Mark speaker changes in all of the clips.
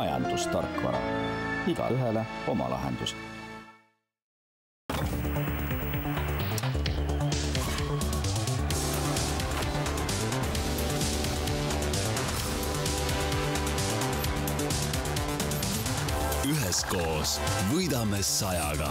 Speaker 1: majandustarkvara. Igaühele oma lahendus.
Speaker 2: Üheskoos võidame 100-ga.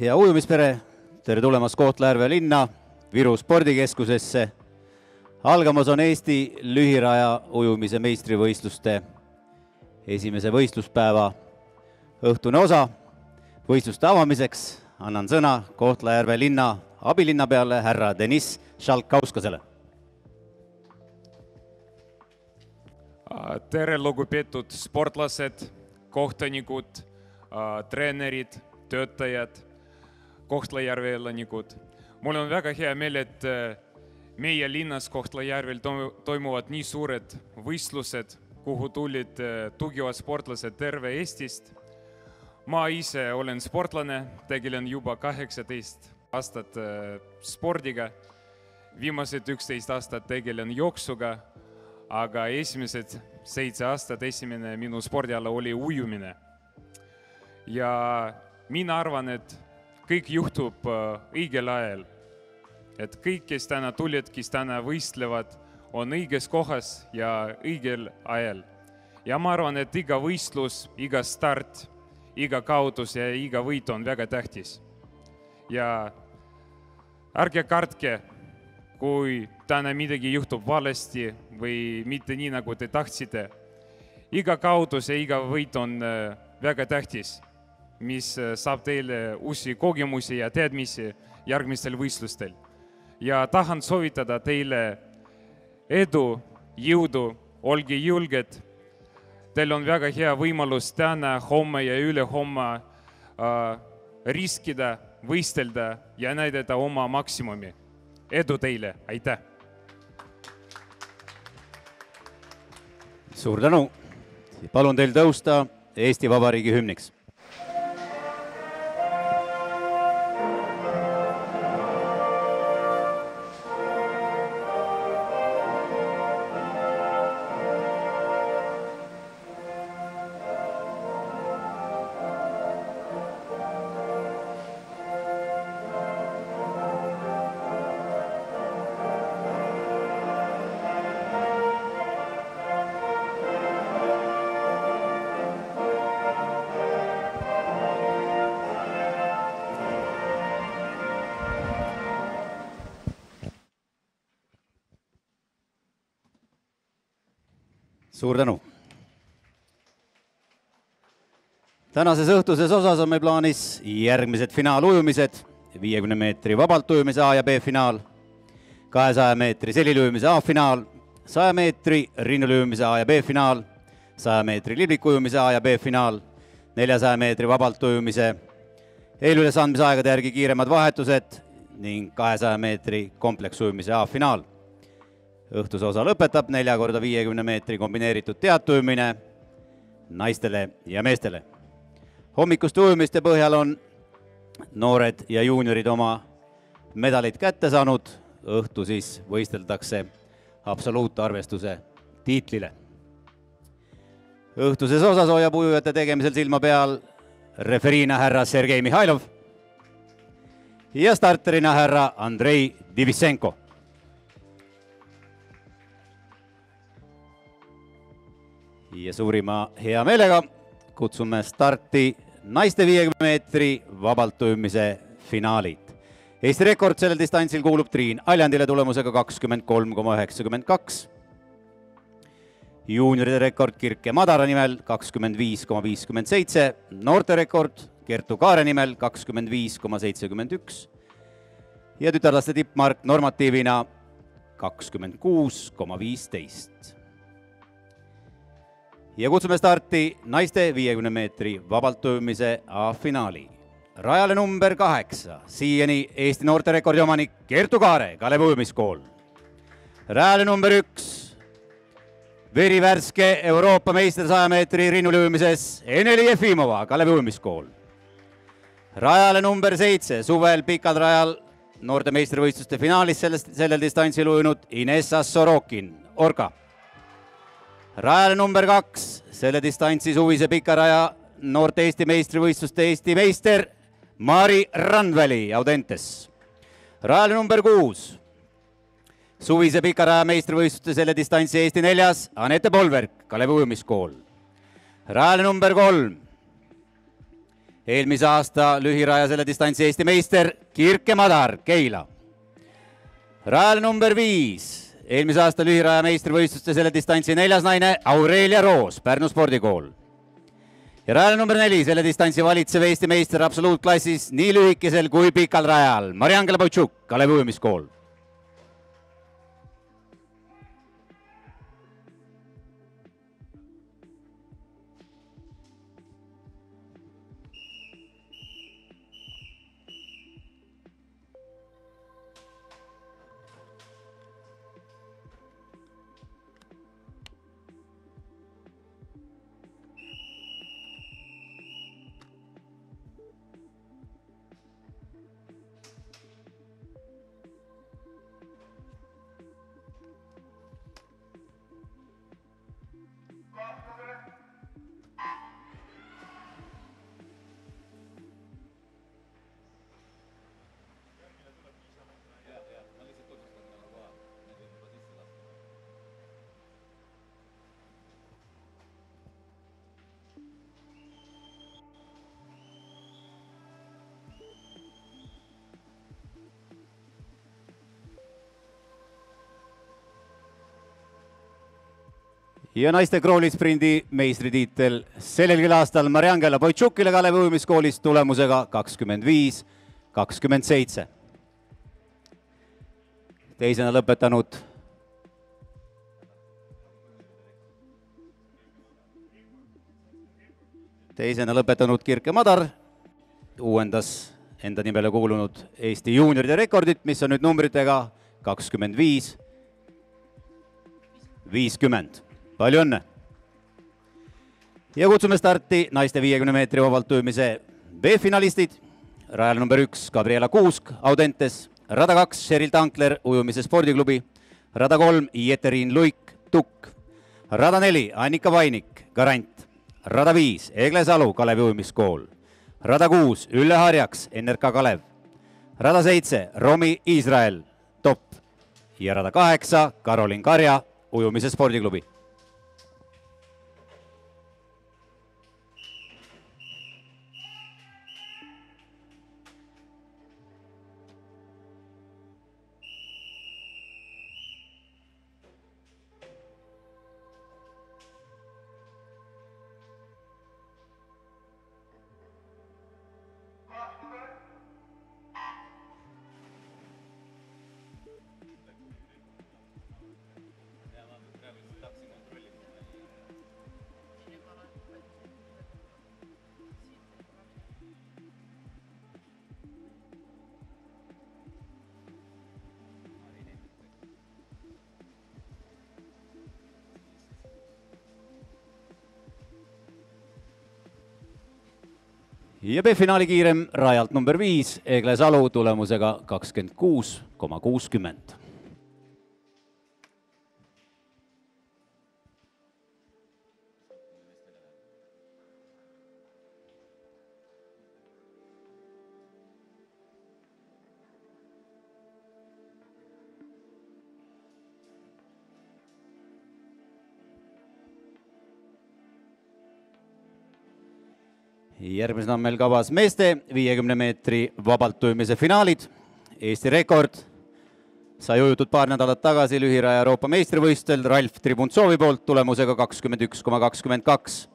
Speaker 3: Hea ujumispere, tere tulemast Kohtla-Järve linna, Viru spordikeskusesse. Algamas on Eesti lühiraja ujumise meistrivõistluste esimese võistluspäeva õhtune osa. Võistluste avamiseks annan sõna Kohtla-Järve linna abilinnapeale härra Deniss Šalkauskasele.
Speaker 4: Tere lugupeetud sportlased, kohtanikud, treenerid, töötajad, Kohtla-Järve elanikud. Mul on väga hea meel, et meie linnas Kohtla-Järvel toimuvad nii suured võistlused, kuhu tulid tugevad sportlased terve Eestist. Ma ise olen sportlane, tegelen juba 18 aastat spordiga. Viimased 11 aastat tegelen jooksuga, aga esimesed 7 aastat esimene minu spordiala oli ujumine. Ja mina arvan, et kõik juhtub õigel ajal. Et kõik, kes täna tulid, kes täna võistlevad, on õiges kohas ja õigel ajal. Ja ma arvan, et iga võistlus, iga start, iga kaotus ja iga võit on väga tähtis. Ja ärge kartke, kui täna midagi juhtub valesti või mitte nii, nagu te tahtsite. Iga kaotus ja iga võit on väga tähtis, mis saab teile uusi kogemusi ja teadmisi järgmistel võistlustel. Ja tahan soovitada teile edu, jõudu, olge julged. Teil on väga hea võimalus täna, homme ja ülehomme riskida, võistelda ja näidata oma maksimumi. Edu teile, aitäh!
Speaker 3: Suur tänu! Palun teil tõusta Eesti Vabariigi hümniks. Suur tänu! Tänases õhtuses osas on meil plaanis järgmised finaalujumised. 50 meetri vabalt ujumise A ja B finaal, 200 meetri selilüjumise A finaal, 100 meetri rinnulüjumise A ja B finaal, 100 meetri liblikujumise A ja B finaal, 400 meetri vabalt ujumise eelülesandmise aegade järgi kiiremad vahetused ning 200 meetri kompleksujumise A finaal. Õhtuse osa lõpetab 4x50 meetri kombineeritud teatujumine naistele ja meestele. Hommikuste ujumiste põhjal on noored ja juuniorid oma medalid kätte saanud. Õhtu siis võisteldakse absoluutarvestuse tiitlile. Õhtuses osas hoiab ujujate tegemisel silma peal referiina härra Sergei Mihhailov ja starterina härra Andrei Divisenko. Ja suurima hea meelega kutsume starti naiste 50 meetri vabalt ujumise finaalid. Eesti rekord sellel distantsil kuulub Triin Aljandile tulemusega 23,92. Juunioride rekord Kirke Madara nimel 25,57. Noorte rekord Kertu Kaare nimel 25,71. Ja tütarlaste tippmark normatiivina 26,15. Ja kutsume starti naiste 50 meetri vabalt ujumise A-finaali. Rajale number 8, siiani Eesti noorte rekordi omanik Kertu Kaare, Kalevi ujumiskool. Rajale number 1, verivärske Euroopa meister 100 meetri rinnulüjumises Eneli Jefimova, Kalevi ujumiskool. Rajale number 7, suvel pikal rajal noorte meistrivõistluste finaalis sellel distantsil ujunud Inessa Sorokin, Orka. Rajale number 2, selle distantsi suvise pikaraja noorte Eesti meistrivõistluste Eesti meister Mari Randväli, Audentes. Rajale number 6, suvise pikaraja meistrivõistluste selle distantsi Eesti 4. Anette Polverk, Kalevi ujumiskool. Rajale number 3, eelmise aasta lühiraja selle distantsi Eesti meister Kirke Madar, Keila. Rajale number 5, eelmise aasta lühiraja meistrivõistluste selle distantsi 4. naine Aurelia Roos, Pärnu spordikool. Ja rajal number 4 selle distantsi valitsev Eesti meister absoluutklassis nii lühikesel kui pikal rajal Mariangela Potšuk, Kalevi ujumiskool. Ja naiste kroolisprindi meistritiitel sellelgi aastal Mariangela Potšukile Kalevi ujumiskoolist tulemusega 25-27. Teisena lõpetanud Kirke Madar uuendas enda nimele kuulunud Eesti juunioride rekordit, mis on nüüd numbritega 25-50. Palju õnne! Ja kutsume starti naiste 50 meetri vabalt ujumise B-finalistid. Rajal number 1 Gabriela Kuusk, Audentes. Rada 2 Sheryl Tankler, ujumise spordiklubi. Rada 3 Jeteriin Luik, Tukk. Rada 4 Annika Vainik, Garant. Rada 5 Egle Salu, Kalevi ujumiskool. Rada 6 Ülle Harjaks, NRK Kalev. Rada 7 Romi Iisrael, Top. Ja rada 8 Karolin Karja, ujumise spordiklubi. Ja B-finaali kiirem rajalt number 5 Egle Salu tulemusega 26,60. Järgmisena on meil kavas meeste 50 meetri vabalt ujumise finaalid. Eesti rekord sai ujutud paar nädalat tagasi lühiraja Euroopa meistrivõistlustel Ralf Tribuntsovi poolt tulemusega 21,22.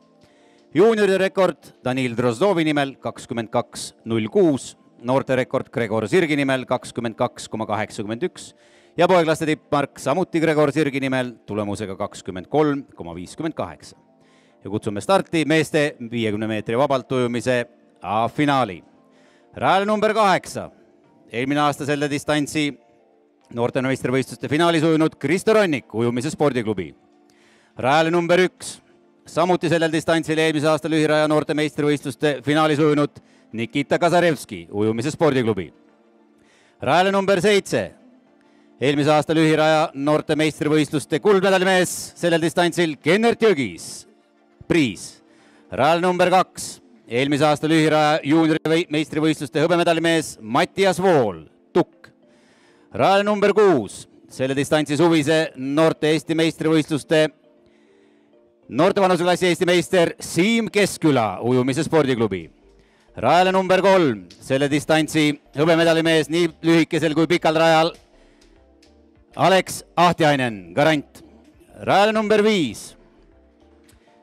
Speaker 3: Juunioride rekord Danil Drozdovi nimel 22,06. Noorte rekord Gregor Sirgi nimel 22,81. Ja poeglaste tippmark samuti Gregor Sirgi nimel tulemusega 23,58. Ja kutsume starti meeste 50 meetri vabalt ujumise A-finaali. Rajal number 8. Eelmine aasta selle distantsi noorte meistrivõistluste finaalis ujunud Kristo Ronnik, ujumise spordiklubi. Rajal number 1. Samuti sellel distantsil eelmise aasta lühiraja noorte meistrivõistluste finaalis ujunud Nikita Kasarevski, ujumise spordiklubi. Rajal number 7. Eelmise aasta lühiraja noorte meistrivõistluste kuldmedalimees sellel distantsil Kennert Jõgis, Priis. Rajal number 2. Eelmise aasta lühiraja juuniori meistrivõistluste hõbemedalimees Mattias Vool, Tukk. Rajal number 6. Selle distantsi suvise noorte Eesti meistrivõistluste noorte vanuseklassi Eesti meister Siim Keskküla, ujumise spordiklubi. Rajal number 3. Selle distantsi hõbemedalimees nii lühikesel kui pikal rajal Alex Ahtiainen, garant. Rajale number 5.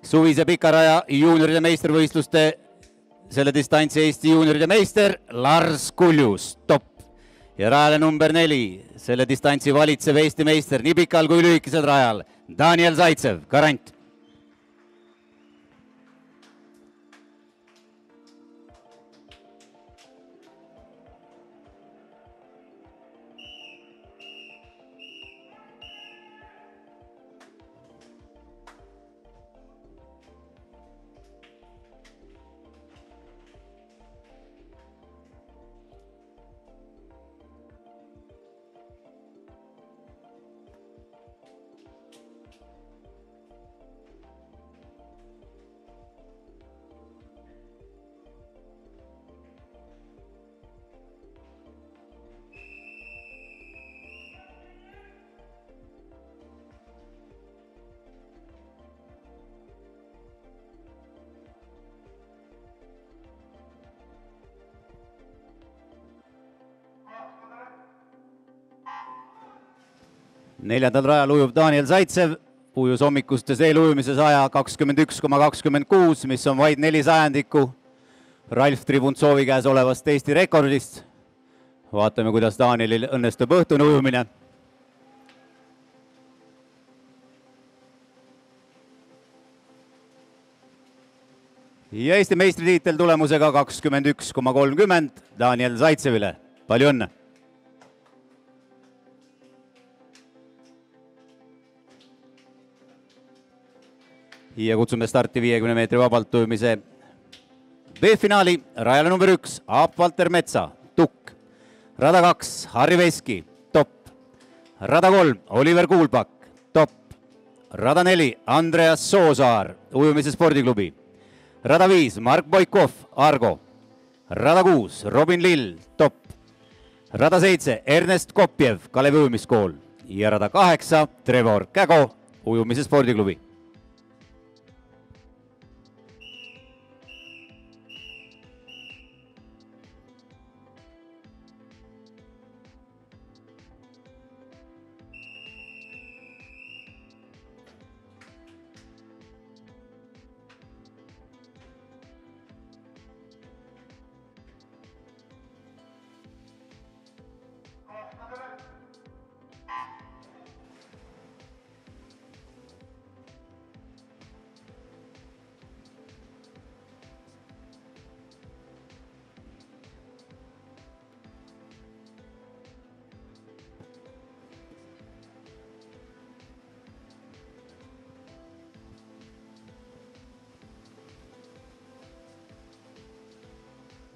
Speaker 3: Suvise pikaraja juunioride meistervõistluste selle distantsi Eesti juunioride meister Lars Kuljus, top. Ja rajale number 4. Selle distantsi valitsev Eesti meister nii pikal kui lühikesel rajal Daniel Zaitsev, garant. Neljandal rajal ujuv Daniel Zaitsev, ujus hommikustes eelujumises aja 21,26, mis on vaid 4 sajandikku Ralf Tribuntsovi käes olevast Eesti rekordist. Vaatame, kuidas Danielil õnnestub õhtune ujumine. Ja Eesti meistritiitel tulemusega 21,30 Daniel Zaitsevile. Palju õnne! Ja kutsume starti 50 meetri vabalt ujumise B-finaali. Rajale number 1, Aap Valter Metsa, tukk. Rada 2, Harri Veski, top. Rada 3, Oliver Kuulpak, top. Rada 4, Andreas Soosaar, ujumise spordiklubi. Rada 5, Mark Boikov, Argo. Rada 6, Robin Lill, top. Rada 7, Ernest Kopjev, Kalevi ujumiskool. Ja rada 8, Trevor Kägo, ujumise spordiklubi.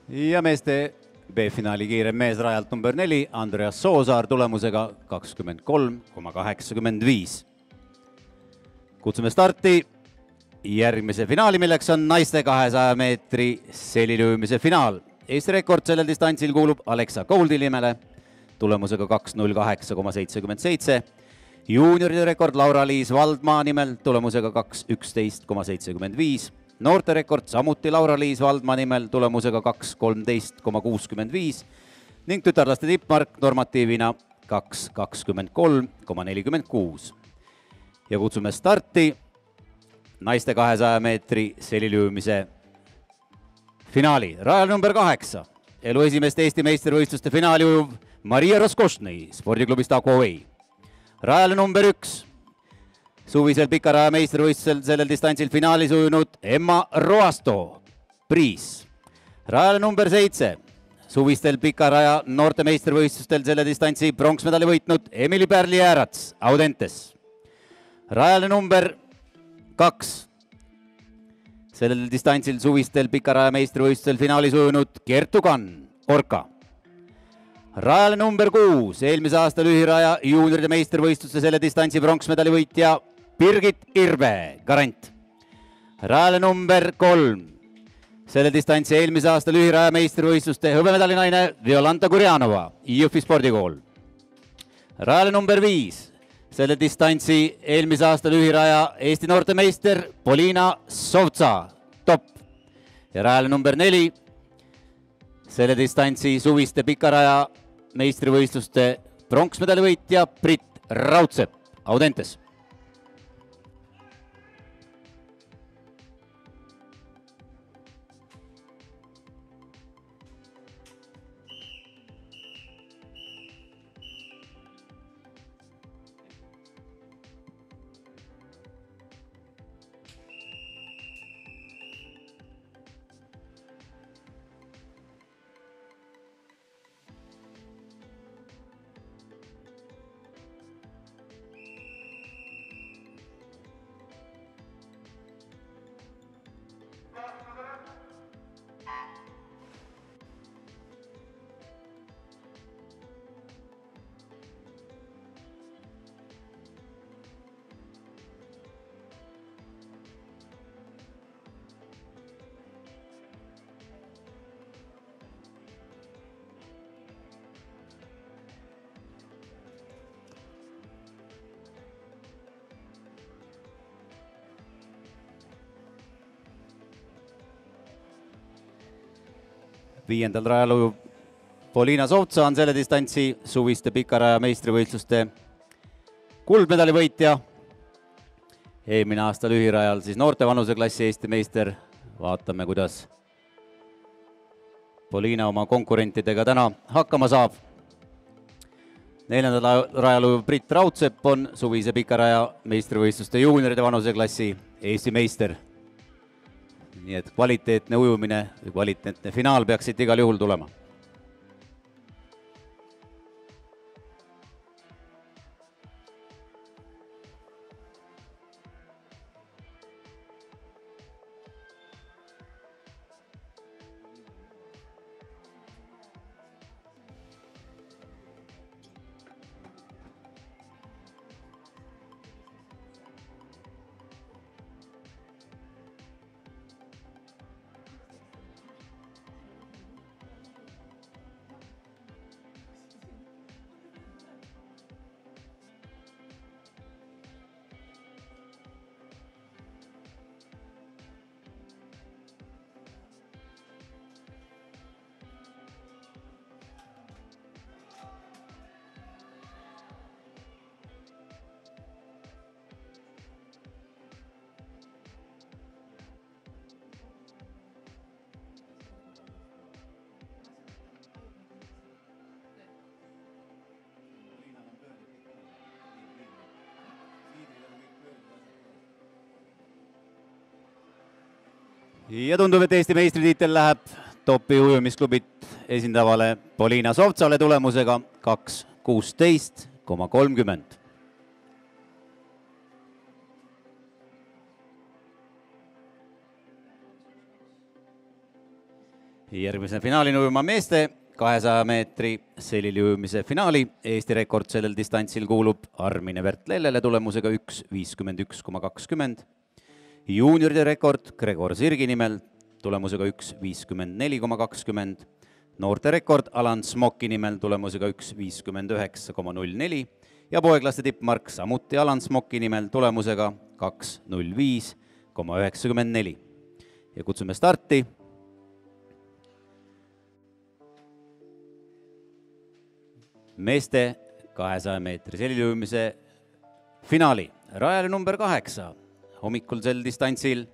Speaker 3: Ja meeste B-finaali kiirem mees rajalt number 4, Andreas Soosaar tulemusega 23,85. Kutsume starti järgmise finaali, milleks on naiste 200 meetri selilöömise finaal. Eesti rekord sellel distantsil kuulub Alexa Goldi nimele tulemusega 2.08,77. Juunioride rekord Laura-Liis Valdmaa nimel tulemusega 2.11,75. Noorte rekord samuti Laura-Liis Valdmaa nimel tulemusega 2.13,65 ning tütarlaste tippmark normatiivina 2.23,46. Ja kutsume starti naiste 200 meetri selilöömise finaali. Rajal number 8, elu esimest Eesti meistervõistluste finaali ujuv Maria Roskošnoi spordiklubist Aquaway. Rajal number 1, suvisel pikaraja meistervõistlusel sellel distantsil finaalis ujunud Emma Roasto, Priis. Rajal number 7, suvistel pikaraja noorte meistervõistlustel selle distantsi pronksmedali võitnud Emily Pärli-Jäärats, Audentes. Rajal number 2, sellel distantsil suvistel pikaraja meistervõistlusel finaalis ujunud Kertu Kann, Orka. Rajal number 6, eelmise aasta lühiraja juunioride meistervõistluste selle distantsi pronksmedali võitja Birgit Irbe, garant. Rajale number 3, selle distantsi eelmise aasta lühiraja meistervõistluste hõbemedali naine Violanta Kurjanova, Jõhvi spordikool. Rajale number 5, selle distantsi eelmise aasta lühiraja Eesti noorte meister Poliina Sovtsa, top. Ja rajale number 4, selle distantsi suviste pikaraja meistrivõistluste pronksmedali võitja Brit Raudsepp, Audentes. Viiendal rajal ujub Poliina Sootsa on selle distantsi suviste pikaraja meistrivõistluste kuldmedali võitja. Eelmine aasta lühirajal siis noorte vanuseklassi Eesti meister. Vaatame, kuidas Poliina oma konkurentidega täna hakkama saab. Neljandal rajal ujub Brit Raudsepp on suvise pikaraja meistrivõistluste juunioride vanuseklassi Eesti meister. Nii et kvaliteetne ujumine või kvaliteetne finaal peaks siit igal juhul tulema. Ja tundub, et Eesti meistritiitel läheb topi ujumisklubit esindavale Poliina Sovtsale tulemusega 2.16,30. Järgmisena finaalini ujuma meeste 200 meetri seliliujumise finaali. Eesti rekord sellel distantsil kuulub Armine Vert-Lellele tulemusega 1.51,20. Juunioride rekord Gregor Sirgi nimel tulemusega 1.54,20. Noorte rekord Alan Smoki nimel tulemusega 1.59,04. Ja poeglaste tippmark samuti Alan Smoki nimel tulemusega 2.05,94. Ja kutsume starti. Meeste 200 meetri seliliujumise finaali. Rajale number 8. Hommikul sel distantsil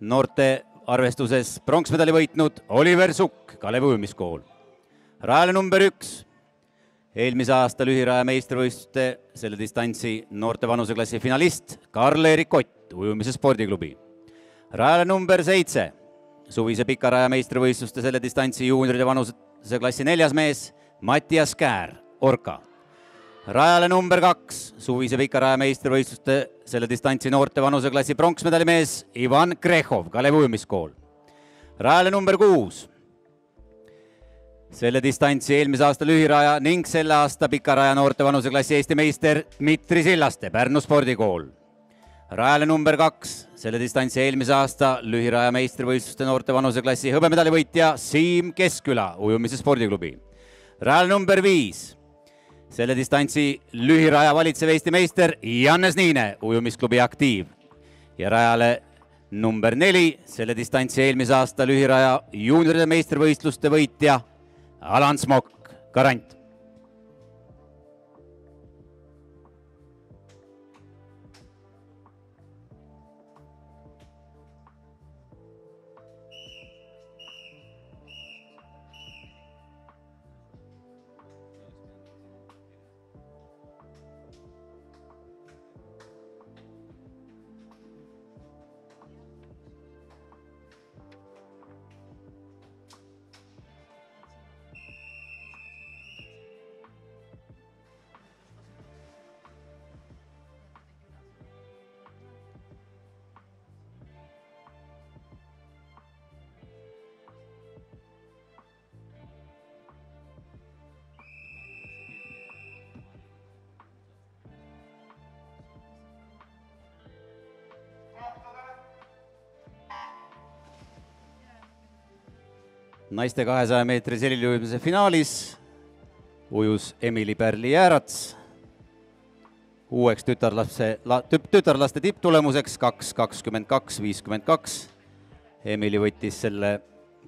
Speaker 3: noorte arvestuses pronksmedali võitnud Oliver Sukk, Kalevi ujumiskool. Rajale number 1. Eelmise aasta lühiraja meistrivõistluste selle distantsi noorte vanuseklassi finalist Karl-Erik Kott, ujumise spordiklubi. Rajale number 7. Suvise pikaraja meistrivõistluste selle distantsi juunioride vanuseklassi 4. mees Mattias Käär, Orka. Rajale number 2, suvise pikaraja meistrivõistluste selle distantsi noorte vanuseklassi pronksmedali mees Ivan Krehhov, Kalevi ujumiskool. Rajale number 6, selle distantsi eelmise aasta lühiraja ning selle aasta pikaraja noorte vanuseklassi Eesti meister Dmitri Sillaste, Pärnu spordikool. Rajale number 2, selle distantsi eelmise aasta lühiraja meistrivõistluste noorte vanuseklassi hõbemedali võitja Siim Keskküla, ujumise spordiklubi. Rajale number 5, selle distantsi lühiraja valitsev Eesti meister Jannes Niine, ujumisklubi Aktiiv. Ja rajale number 4, selle distantsi eelmise aasta lühiraja juunioride meistrivõistluste võitja Alan Smok, Garant. naiste 200 meetri seliliujumise finaalis ujus Emily Pärli-Jäärats. Uueks tütarlaste tipptulemuseks 2.22.52. Emily võttis selle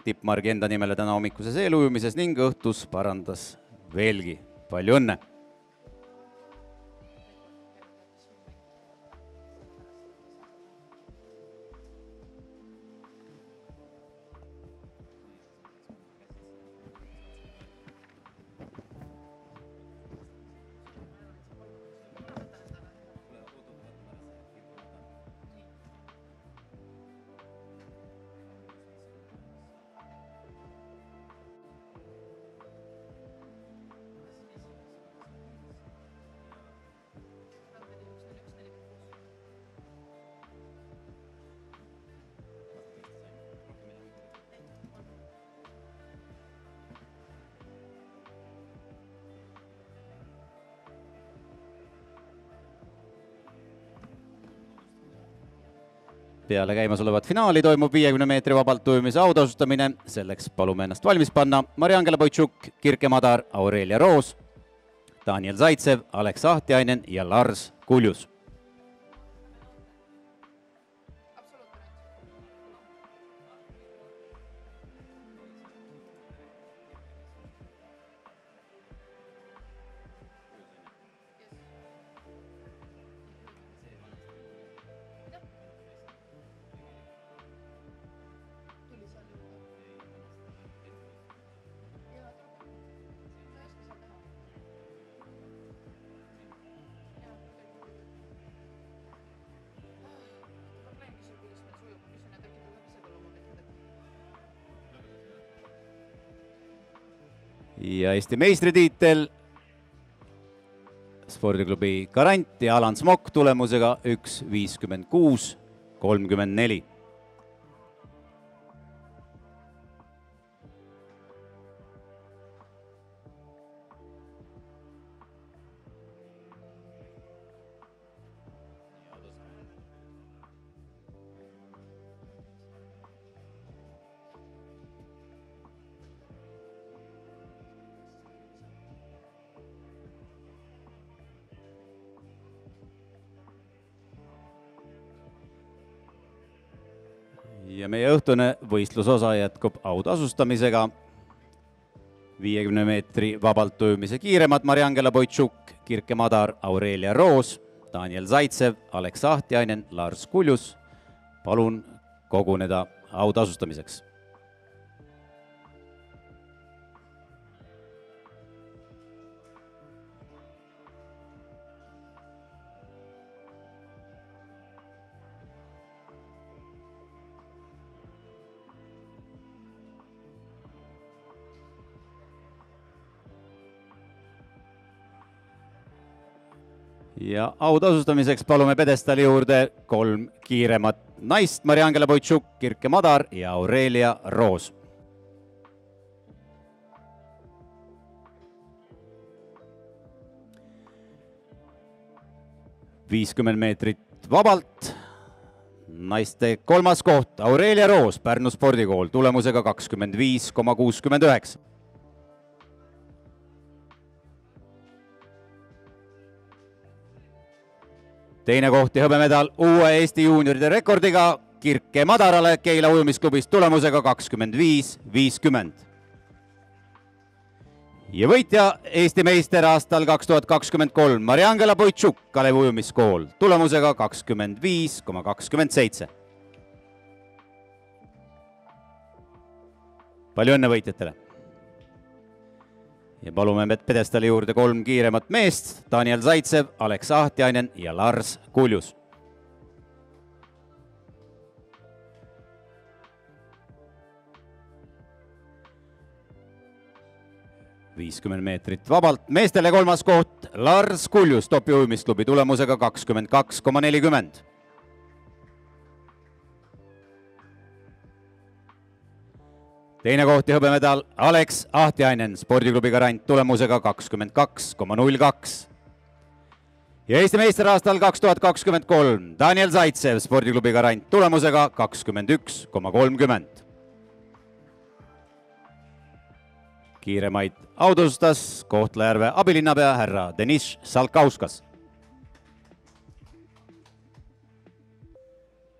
Speaker 3: tippmargi enda nimele täna hommikuses eelujumises ning õhtus parandas veelgi. Palju õnne! Peale käimasolevat finaali toimub 50 meetri vabalt ujumise autasustamine. Selleks palume ennast valmis panna Mariangela Boitšuk, Kirke Madar, Aurelia Roos, Daniel Zaitsev, Alex Ahtiainen ja Lars Kuljus. Ja Eesti meistritiitel spordiklubi Garant ja Alan Smok tulemusega 1.56.34. Ja meie õhtune võistlusosa jätkub autasustamisega. 50 meetri vabalt ujumise kiiremad Mariangela Boitšuk, Kirke Madar, Aurelia Roos, Daniel Zaitsev, Alex Ahtiainen, Lars Kuljus. Palun koguneda autasustamiseks. Ja autasustamiseks palume pedestali juurde 3 kiiremat naist, Mariangela Boitšuk, Kirke Madar ja Aurelia Roos. ...50 meetrit vabalt. Naiste 3. koht, Aurelia Roos, Pärnu spordikool, tulemusega 25.69. Teine koht ja hõbemedal uue Eesti juunioride rekordiga Kirke Madarale Keila ujumisklubist tulemusega 25.50. Ja võitja Eesti meister aastal 2023 Mariangela Boitšuk, Kalevi ujumiskool, tulemusega 25.27. Palju õnne võitjatele! Ja palume pedestali juurde 3 kiiremat meest, Daniel Zaitsev, Alex Ahtiainen ja Lars Kuljus. ...50 meetrit vabalt. Meestele 3. koht Lars Kuljus, Topi ujumisklubi, tulemusega 22.40. Teine koht ja hõbemedal Alex Ahtiainen, spordiklubi Garant, tulemusega 22.02. Ja Eesti meister aastal 2023 Daniel Zaitsev, spordiklubi Garant, tulemusega 21.30. kiiremaid autastas Kohtla-Järve abilinnapea härra Deniss Salkauskas.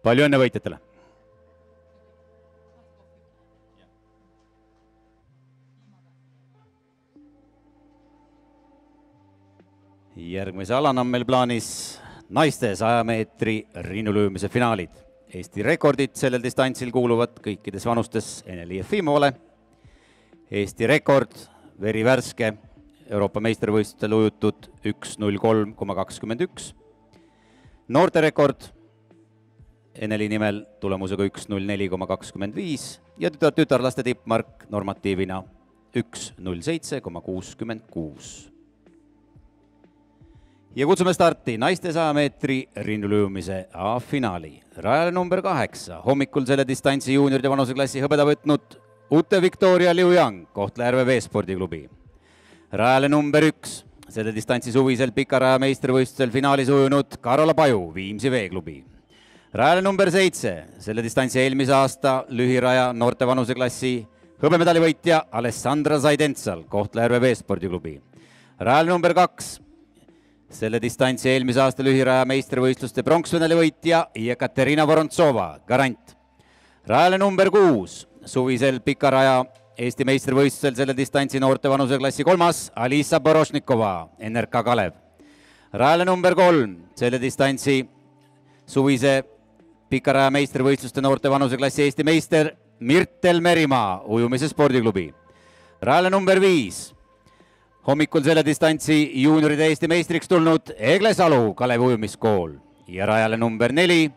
Speaker 3: Palju õnne võitjatele! Järgmise alana on meil plaanis naiste 100 meetri rinnulöömise finaalid. Eesti rekordid sellel distantsil kuuluvad kõikides vanustes Ene-Li Jefimovale. Eesti rekord, verivärske, Euroopa meistrivõistlustel ujutud 1.03,21. Noorte rekord Ene-Li nimel tulemusega 1.04,25 ja tütarlaste tippmark normatiivina 1.07,66. Ja kutsume starti naiste 100 meetri rinnulöömise A-finaali. Rajale number 8. Hommikul selle distantsi juunioride vanuseklassi hõbeda võtnud Ute Victoria Liu Yang, Kohtla-Järve veespordiklubi. Rajale number 1. Selle distantsi suvisel pikaraja meistrivõistlusel finaalis ujunud Karola Paju, Viimsi veeklubi. Rajale number 7. Selle distantsi eelmise aasta lühiraja noorte vanuseklassi hõbemedali võitja Alessandra Zaidentsal, Kohtla-Järve veespordiklubi. Rajale number 2. Selle distantsi eelmise aasta lühiraja meistrivõistluste pronksmedali võitja Ekaterina Vorontsova, Garant. Rajale number 6, suvisel pikaraja Eesti meistrivõistlusel selle distantsi noorte vanuseklassi 3. Alisa Borošnikova, NRK Kalev. Rajale number 3, selle distantsi suvise pikaraja meistrivõistluste noorte vanuseklassi Eesti meister Mirtel Merimaa, Ujumise spordiklubi. Rajale number 5, hommikul selle distantsi juunioride Eesti meistriks tulnud Egle Salu, Kalevi ujumiskool. Ja rajale number 4,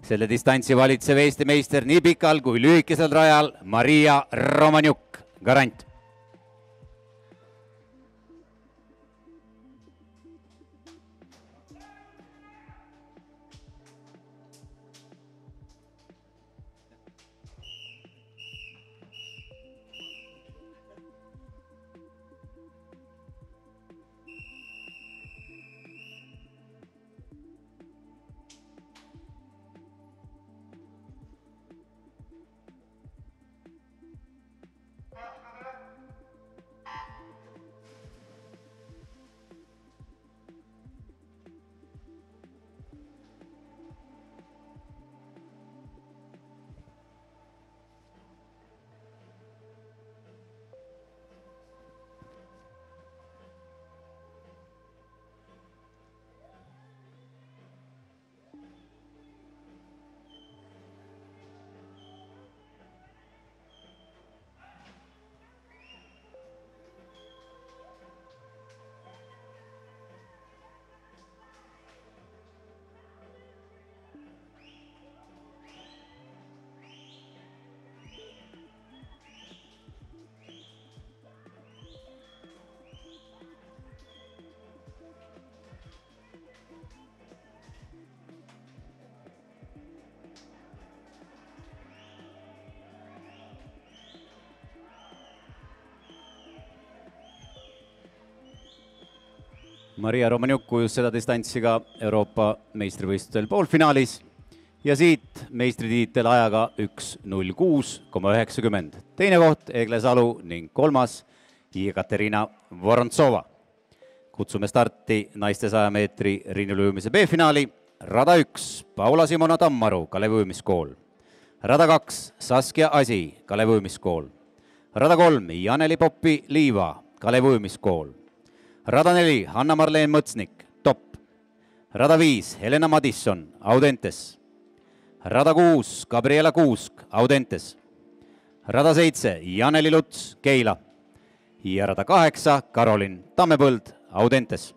Speaker 3: selle distantsi valitsev Eesti meister nii pikal kui lühikesel rajal Maria Romanjuk, Garant. Maria Romanjuk ujus seda distantsi ka Euroopa meistrivõistlustel poolfinaalis ja siit meistritiitel ajaga 1.06,90. Teine koht Egle Salu ning 3. Ekaterina Vorontsova. Kutsume starti naiste 100 meetri rinnulöömise B-finaali. Rada 1, Paula Simona Tammaru, Kalevi ujumiskool. Rada 2, Saskia Asi, Kalevi ujumiskool. Rada 3, Janeli Poppi Liiva, Kalevi ujumiskool. Rada 4, Hanna-Marleen Mõtsnik, Top. Rada 5, Helena Madisson, Audentes. Rada 6, Gabriela Kuusk, Audentes. Rada 7, Janeli Luts, Keila. Ja rada 8, Karolin Tammepõld, Audentes.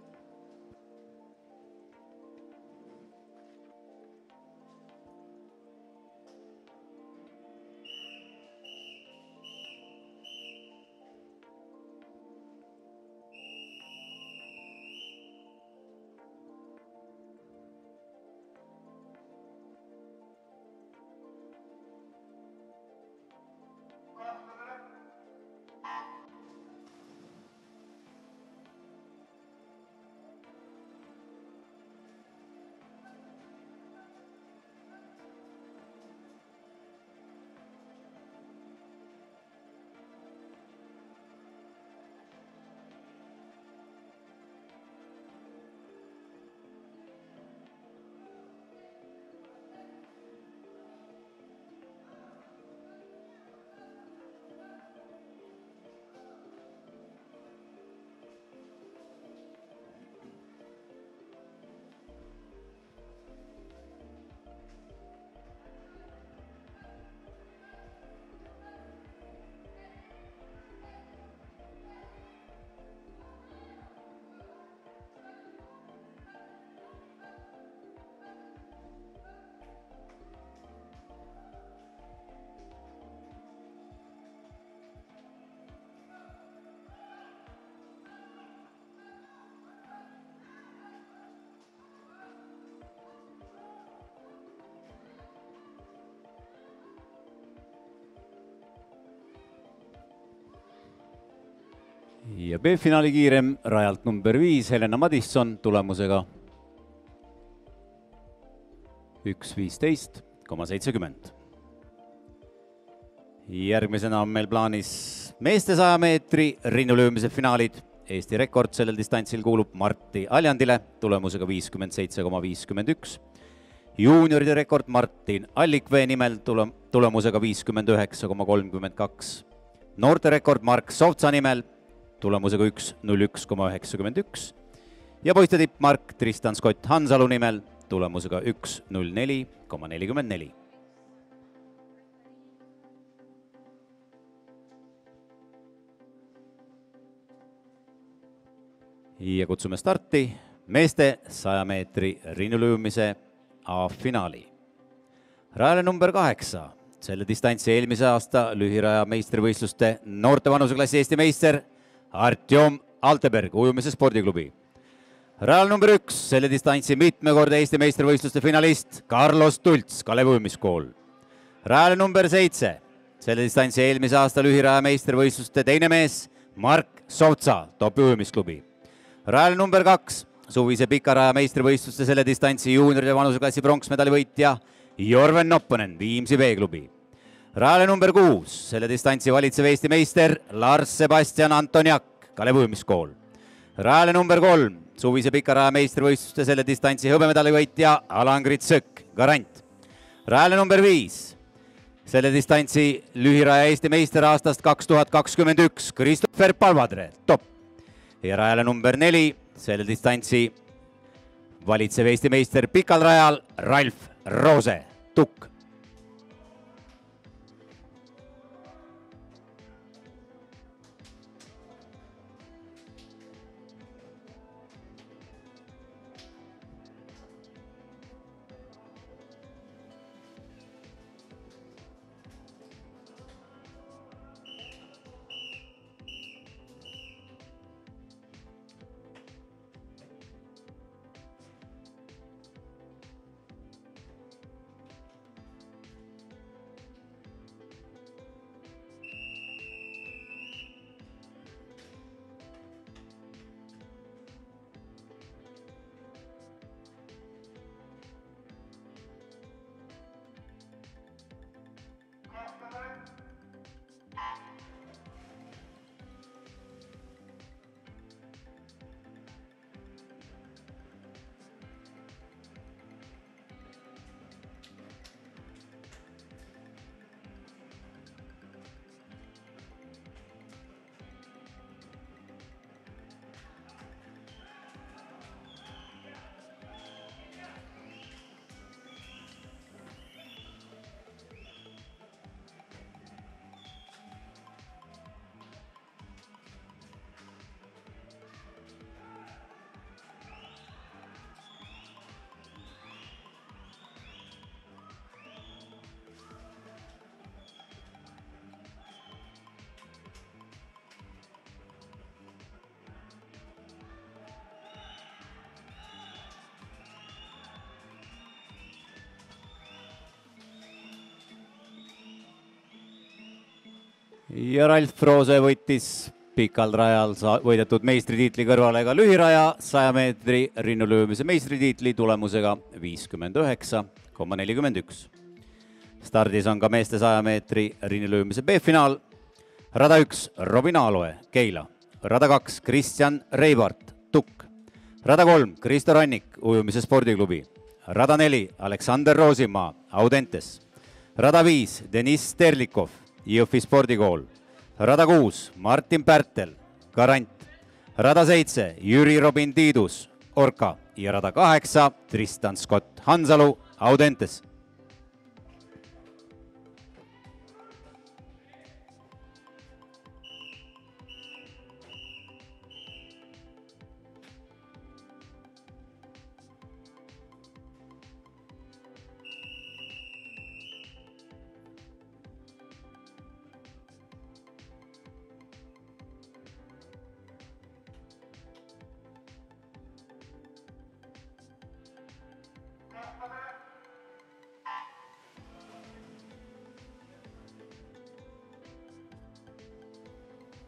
Speaker 3: ja B-finaali kiirem rajalt number 5 Helena Madisson tulemusega 1.15,70. Järgmisena on meil plaanis meeste 100 meetri rinnulöömise finaalid. Eesti rekord sellel distantsil kuulub Martti Aljandile tulemusega 57,51. Juunioride rekord Martin Allikvee nimel tulemusega 59,32. Noorte rekord Mark Sovtsa nimel tulemusega 1.01,91 ja poiste tipp Mark Tristan Scott Hansalu nimel tulemusega 1.04,44. Ja kutsume starti meeste 100 meetri rinnulöömise A-finaali. Rajale number 8, selle distantsi eelmise aasta lühiraja meistrivõistluste noorte vanuseklassi Eesti meister Artjom Alteberg, ujumise spordiklubi. Rajal number 1, selle distantsi mitmekordne Eesti meistrivõistluste finalist Carlos Tults, Kalevi ujumiskool. Rajal number 7, selle distantsi eelmise aasta lühiraja meistrivõistluste teine mees Mark Sovtsa, Topi ujumisklubi. Rajal number 2, suvise pikaraja meistrivõistluste selle distantsi juunioride vanuseklassi pronksmedali võitja Jorven Nopponen, Viimsi veeklubi. Rajale number 6, selle distantsi valitsev Eesti meister Lars Sebastian Antoniak, Kalevi ujumiskool. Rajale number 3, suvise pikaraja meistrivõistluste selle distantsi hõbemedali võitja Alan-Grit Sõkk, Garant. Rajale number 5, selle distantsi lühiraja Eesti meister aastast 2021 Christopher Palvadre, Top. Ja rajale number 4, selle distantsi valitsev Eesti meister pikal rajal Ralf Roose, Tukk. Ja Ralf Roose võttis pikal rajal võidetud meistritiitli kõrvale ka lühiraja 100 meetri rinnulöömise meistritiitli tulemusega 59,41. Stardis on ka meeste 100 meetri rinnulöömise B-finaal. Rada 1 Robin Aaloe, Keila. Rada 2 Kristjan Reibart, Tukk. Rada 3 Kristo Rannik, ujumise spordiklubi. Rada 4 Aleksander Roosimaa, Audentes. Rada 5 Deniss Sterlikov, Jõhvi spordikool. Rada 6 Martin Pärtel, Garant. Rada 7 Jüri Robin Tiidus, Orka. Ja rada 8 Tristan Scott Hansalu, Audentes.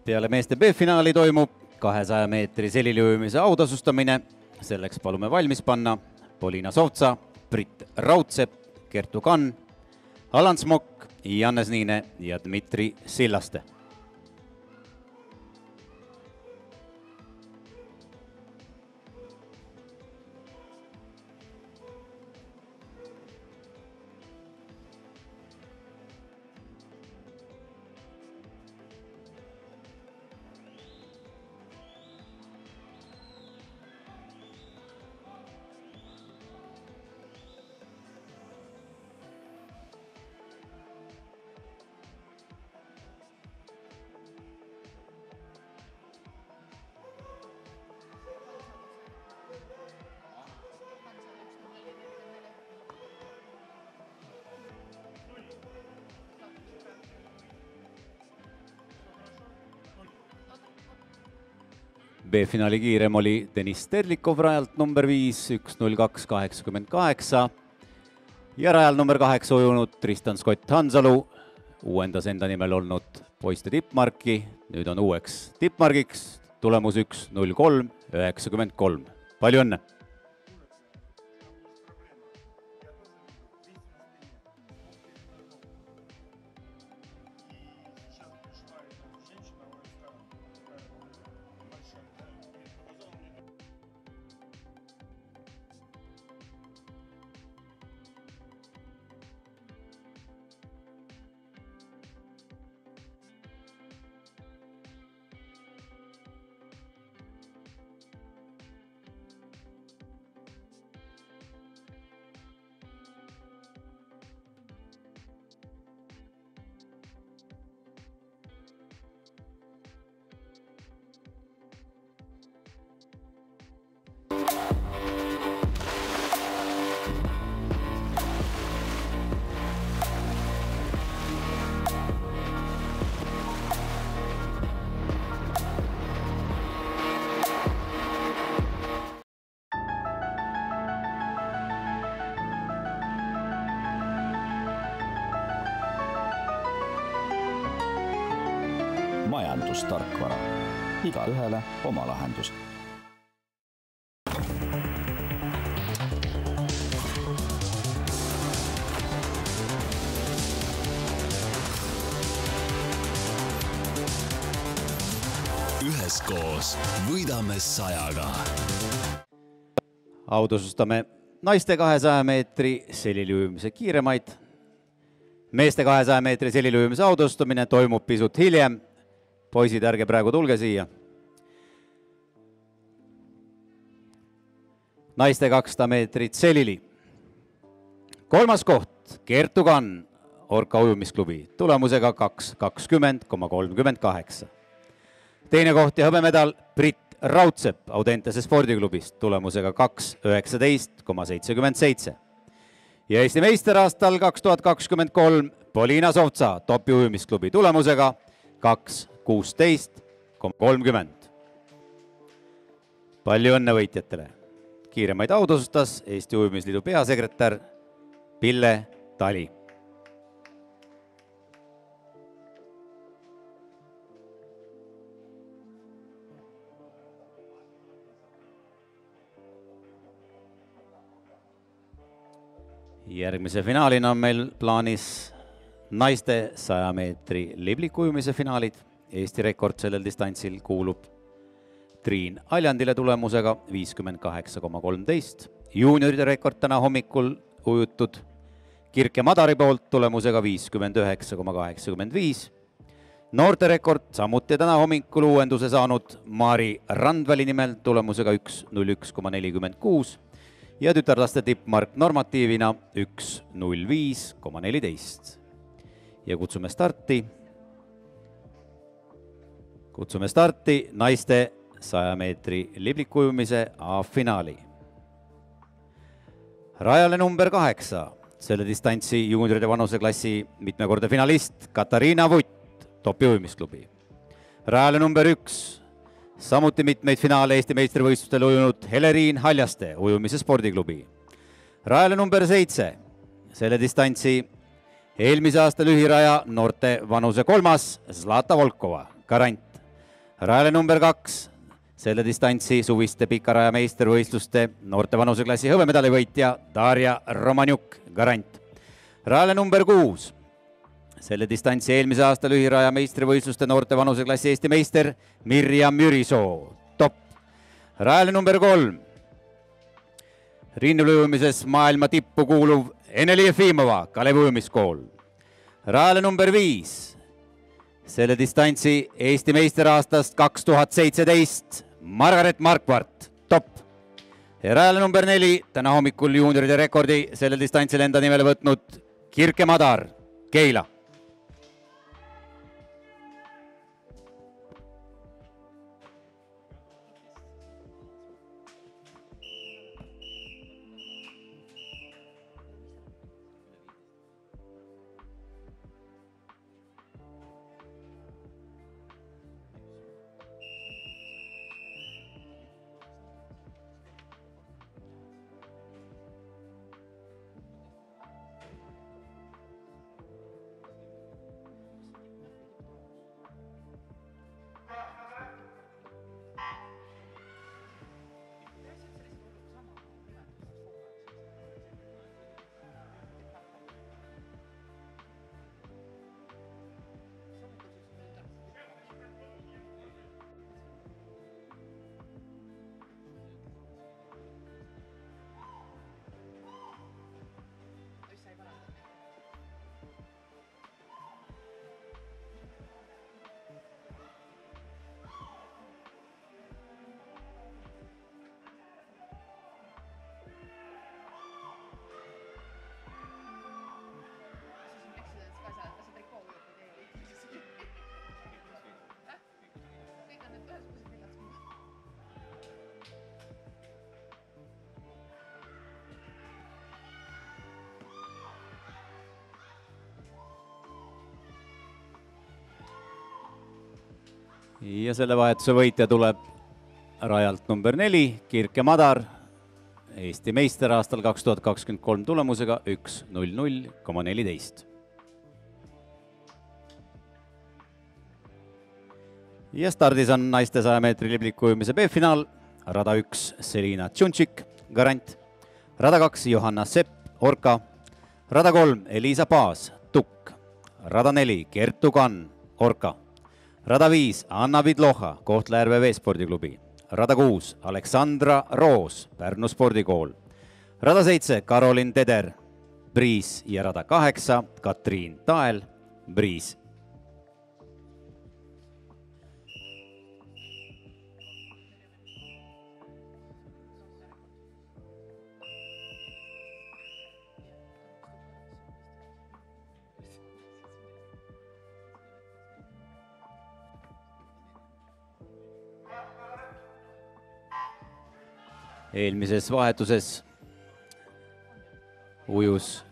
Speaker 3: Peale meeste B-finaali toimub 200 meetri seliliujumise autasustamine. Selleks palume valmis panna Polina Sovtsa, Brit Raudsepp, Kertu Kann, Alan Smok, Jannes Niine ja Dmitri Sillaste. B-finaali kiirem oli Deniss Terlikov rajalt number 5, 1.02.88 ja rajal number 8 ujunud Tristan Scott Hansalu uuendas enda nimel olnud poiste tippmarki, nüüd on uueks tippmargiks, tulemus 1.03.93. Palju õnne!
Speaker 1: Majandustarkvara. Igaühele oma lahendus.
Speaker 2: Üheskoos võidame 100-ga.
Speaker 3: Autasustame naiste 200 meetri seliliujumise kiiremaid. Meeste 200 meetri seliliujumise autasustamine toimub pisut hiljem. Poisid, ärge praegu tulge siia. Naiste 200 meetrit selili. Kolmas koht, Kertu Kann, Orka ujumisklubi, tulemusega 2.20,38. Teine koht ja hõbemedal Brit Raudsepp Audentese spordiklubist, tulemusega 2.19,77. Ja Eesti meister aastal 2023 Polina Sovtsa Topi ujumisklubi, tulemusega 2.16,30. Palju õnne võitjatele. Kiiremaid autasustas Eesti Ujumisliidu peasekretär Pille Tali. Järgmise finaalina on meil plaanis naiste 100 meetri liblikujumise finaalid. Eesti rekord sellel distantsil kuulub Triin Aljandile tulemusega 58,13. Juunioride rekord täna hommikul ujutud Kirke Madari poolt tulemusega 59,85. Noorte rekord samuti täna hommikul uuenduse saanud Mari Randväli nimel tulemusega 1.01,46 ja tütarlaste tippmark normatiivina 1.05,14. Ja kutsume starti naiste 100 meetri liblikujumise A-finaali. Rajale number 8, selle distantsi juunioride vanuseklassi mitmekordne finalist Katariina Vutt, Topi ujumisklubi. Rajale number 1, samuti mitmeid finaale Eesti meistrivõistlustel ujunud Heleriin Haljaste, ujumise spordiklubi. Rajale number 7, selle distantsi eelmise aasta lühiraja noorte vanuse 3. Zlata Volkova, Garant, Rajale number 2, selle distantsi suviste pikaraja meistervõistluste noorte vanuseklassi hõbemedali võitja Darja Romaniuk, Garant. Rajale number 6, selle distantsi eelmise aasta lühiraja meistrivõistluste noorte vanuseklassi Eesti meister Mirjam Mürisoo, top. Rajale number 3, rinnuliujumises maailma tippu kuuluv Eneli Jefimova, Kalevi ujumiskool. Rajale number 5, selle distantsi Eesti meister aastast 2017, Margaret Markvart, top. Ja rajale number 4, täna hommikul juunioride rekordi sellel distantsil enda nimele võtnud Kirke Madar, Keila. Ja selle vahetuse võitja tuleb rajalt number 4, Kirke Madar, Eesti meister aastal 2023 tulemusega 1:00,14. Ja stardis on naiste 100 meetri liblikujumise B-finaal, rada 1 Selina Tšuntšik, Garant, rada 2 Johanna Sepp, Orka, rada 3 Elisa Paas, Tukk, rada 4 Kertu Kann, Orka, rada 5 Anna Vidloha, Kohtla-Järve veespordiklubi, rada 6 Aleksandra Roos, Pärnu spordikool, rada 7 Karolin Teder, Priis ja rada 8 Katriin Tael, Priis. Eelmises vahetuses ujus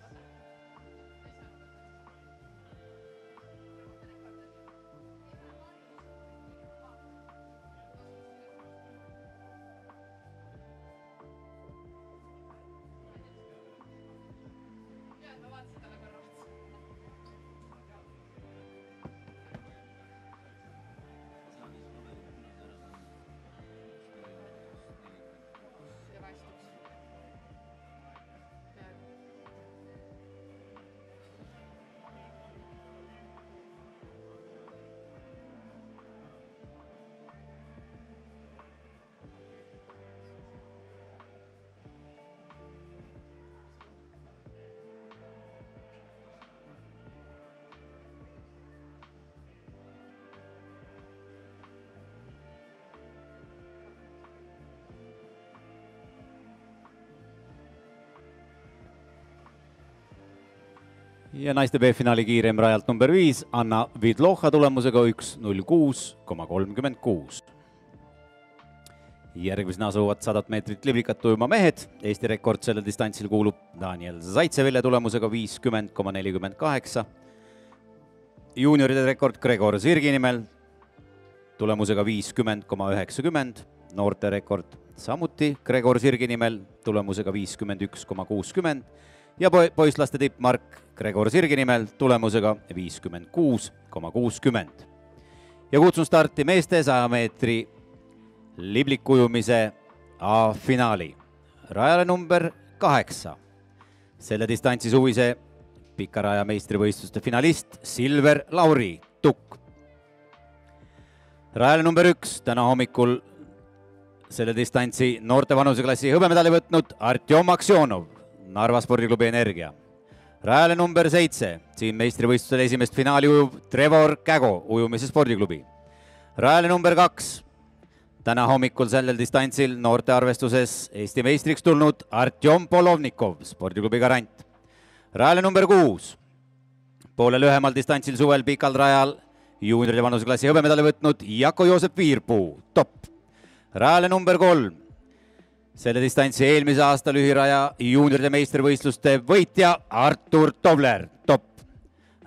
Speaker 3: ja naiste B-finaali kiirem rajalt number 5, Anna Vidloha tulemusega 1:06,36. Järgmisena asuvad 100 meetrit liblikat ujuma mehed. Eesti rekord sellel distantsil kuulub Daniel Zaitsevile tulemusega 50,48. Juunioride rekord Gregor Sirgi nimel tulemusega 50,90. Noorte rekord samuti Gregor Sirgi nimel tulemusega 51,60. Ja poislaste tippmark Gregor Sirgi nimel tulemusega 56,60. ja kutsun starti meeste 100 meetri liblikujumise A-finaali. Rajale number 8. Selle distantsi suvise pikaraja meistrivõistluste finalist Silver Lauri Tukk. Rajale number 1 täna hommikul selle distantsi noorte vanuseklassi hõbemedali võtnud Artjom Aksjonov, Narva spordiklubi Energia. Rajale number 7, siin meistrivõistlusel esimest finaali ujuv Trevor Kägo, ujumise spordiklubi. Rajale number 2, täna hommikul sellel distantsil noorte arvestuses Eesti meistriks tulnud Artjom Polovnikov, spordiklubi Garant. Rajale number 6, poole lühemal distantsil suvel pikal rajal juunioride vanuseklassi hõbemedali võtnud Jako-Joosep Viirpuu, top. Rajale number 3, selle distantsi eelmise aasta lühiraja juunioride meistrivõistluste võitja Artur Tobler, top.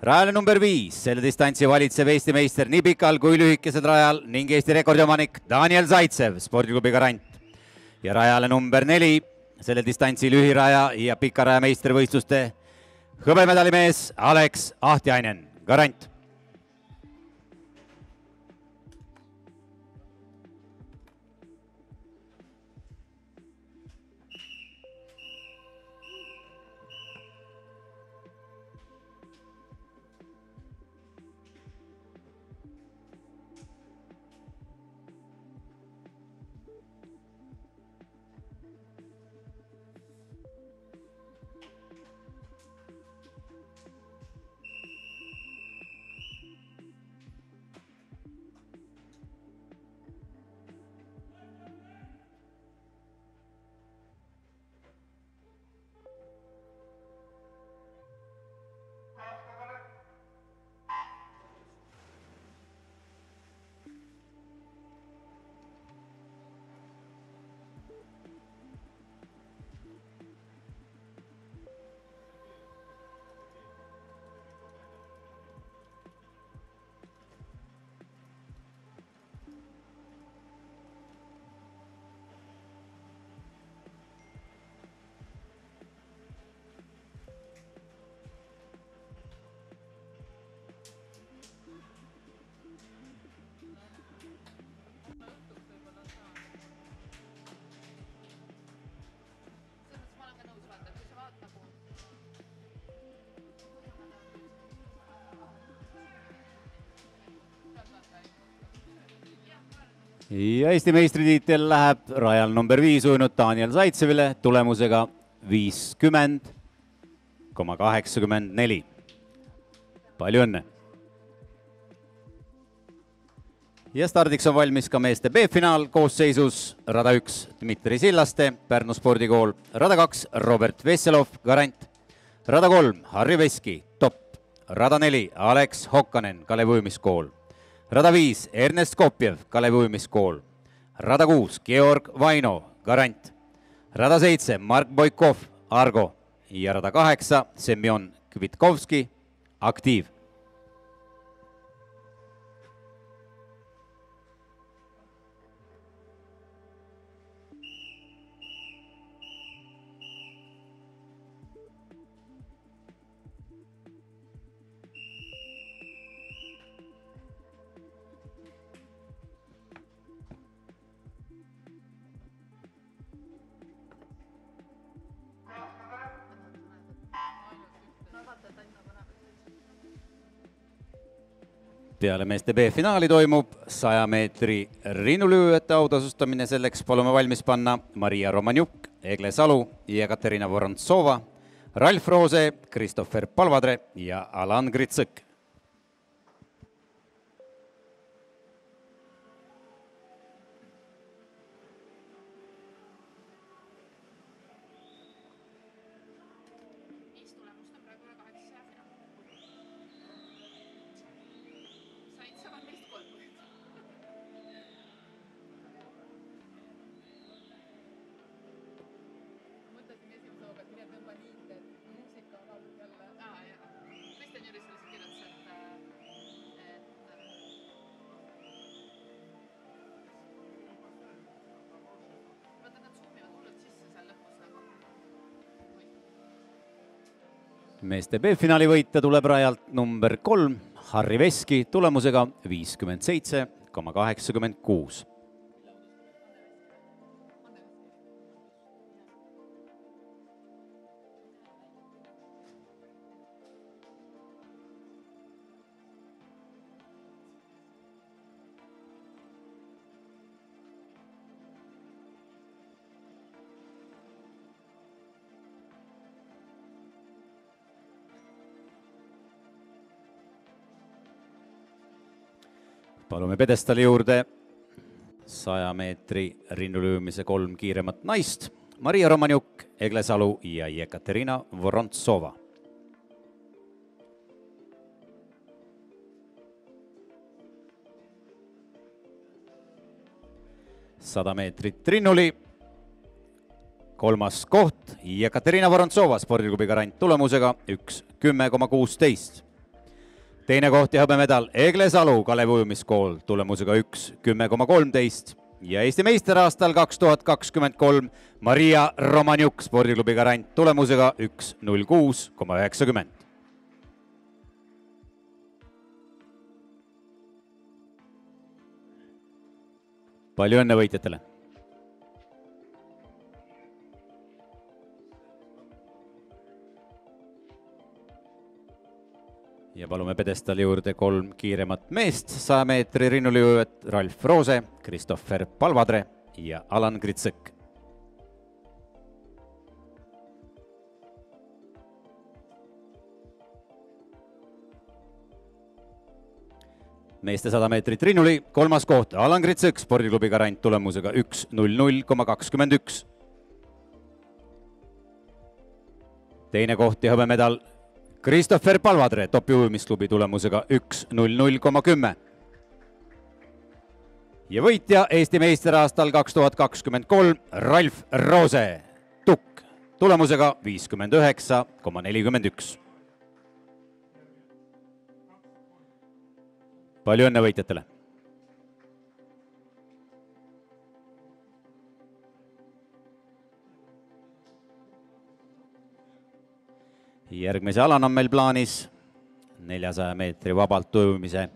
Speaker 3: Rajale number 5, selle distantsi valitsev Eesti meister nii pikal kui lühikesel rajal ning Eesti rekordiomanik Daniel Zaitsev, spordiklubi Garant. Ja rajale number 4, selle distantsi lühiraja ja pikaraja meistrivõistluste hõbemedalimees Alex Ahtjainen, Garant. Ja Eesti meistritiitel läheb rajal number 5 ujunud Daniel Zaitsevile tulemusega 50,84. Palju õnne! Ja stardiks on valmis ka meeste B-finaal koosseisus rada 1 Dmitri Sillaste, Pärnu spordikool, rada 2 Robert Vesselov, Garant, rada 3 Harri Veski, top, rada 4 Alex Hokkanen, Kalev ujumiskool, rada 5 Ernest Kopjev, Kalev ujumiskool, rada 6 Georg Vaino, Garant, rada 7 Mark Boikov, Argo ja rada 8 Semjon Kvitkovski, Aktiiv. Peale meeste B-finaali toimub 100 meetri rinnulüüjate autasustamine, selleks palume valmis panna Maria Romanjuk, Egle Salu ja Katerina Vorontsova, Ralf Roose, Kristoffer Palvadre ja Alan Gritsõk. Meeste B-finaali võitja tuleb rajalt number 3 Harri Veski tulemusega 57,86. Palume pedestali juurde 100 meetri rinnulöömise 3 kiiremat naist, Maria Romanjuk, Egle Salu ja Jekaterina Vorontsova. Sada meetrit rinnuli, 3. koht Jekaterina Vorontsova, spordiklubi Garant tulemusega 1:10,16. Teine koht ja hõbemedal Egle Salu, Kalevi ujumiskool tulemusega 1:10,13 ja Eesti meister aastal 2023 Maria Romanjuk, spordiklubi Garant tulemusega 1:06,90. Palju õnne võitjatele! Ja palume pedestali juurde 3 kiiremat meest, 100 meetri rinnulujujat Ralf Roose, Kristoffer Palvadre ja Alan Gritsõk. Meeste 100 meetrit rinnuli, 3. koht Alan Gritsõk, spordiklubi Garant tulemusega 1:00,21. Teine koht ja hõbemedal Kristoffer Palvadre, Topi ujumisklubi tulemusega 1:00,10. Ja võitja Eesti meister aastal 2023 Ralf Roose, Tukk, tulemusega 59,41. Palju õnne võitjatele! Järgmise alana on meil plaanis 400 meetri vabalt ujumise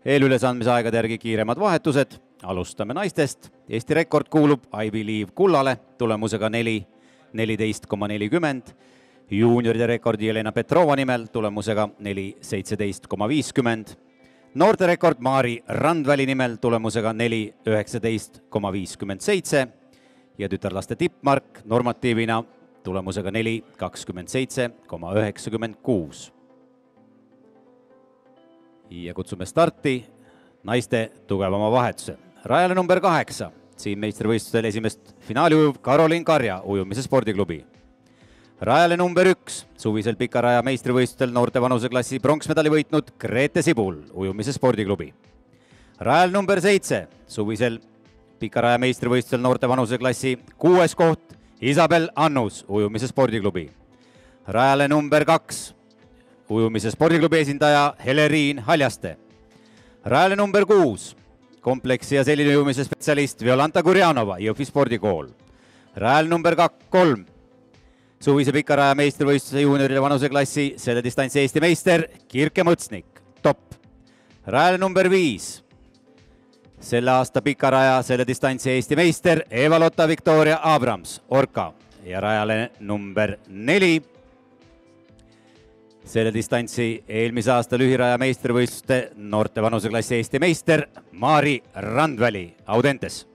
Speaker 3: eelülesandmise aegade järgi kiiremad vahetused. Alustame naistest. Eesti rekord kuulub I Believe kullale tulemusega 4:14,40. Juunioride rekordi Jelena Petrova nimel tulemusega 4:17,50. Noorte rekord Maari Randväli nimel tulemusega 4:19,57 ja tütarlaste tippmark normatiivina tulemusega 4:27,96. Ja kutsume starti naiste tugevama vahetuse. Rajale number 8, siin meistrivõistlusel esimest finaali ujuv Karolin Karja ujumise spordiklubi. Rajale number 1, suvisel pikaraja meistrivõistlusel noorte vanuseklassi pronksmedali võitnud Grete Sibul ujumise spordiklubi. Rajale number 7, suvisel pikaraja meistrivõistlusel noorte vanuseklassi 6. koht Isabel Annus ujumise spordiklubi. Rajale number 2, ujumise spordiklubi esindaja Heleriin Haljaste. Rajale number 6, kompleksi ja selline ujumise spetsialist Violanta Gurjanova, Jõhvi spordikool. Rajale number 3, suvise pikaraja meistrivõistluse juunioride vanuseklassi selle distantsi Eesti meister Kirke Mõtsnik, top. Rajale number 5, selle aasta pikaraja selle distantsi Eesti meister Eva-Lotta Victoria Abrams, Orca. Ja rajale number 4, selle distantsi eelmise aasta lühiraja meistrivõistluste noorte vanuseklassi Eesti meister Maari Randväli, Audentes.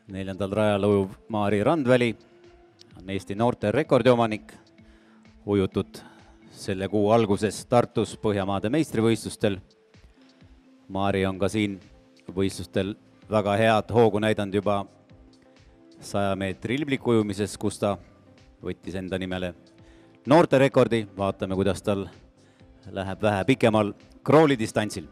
Speaker 3: 4. rajal ujuv Maari Randväli on Eesti noorte rekordiomanik, ujutud selle kuu alguses Tartus Põhjamaade meistrivõistlustel. Maari on ka siin võistlustel väga head hoogu näidanud juba 100 meetri ilbliku ujumises, kus ta võttis enda nimele noorte rekordi. Vaatame, kuidas tal läheb vähe pikemal krooli distantsil.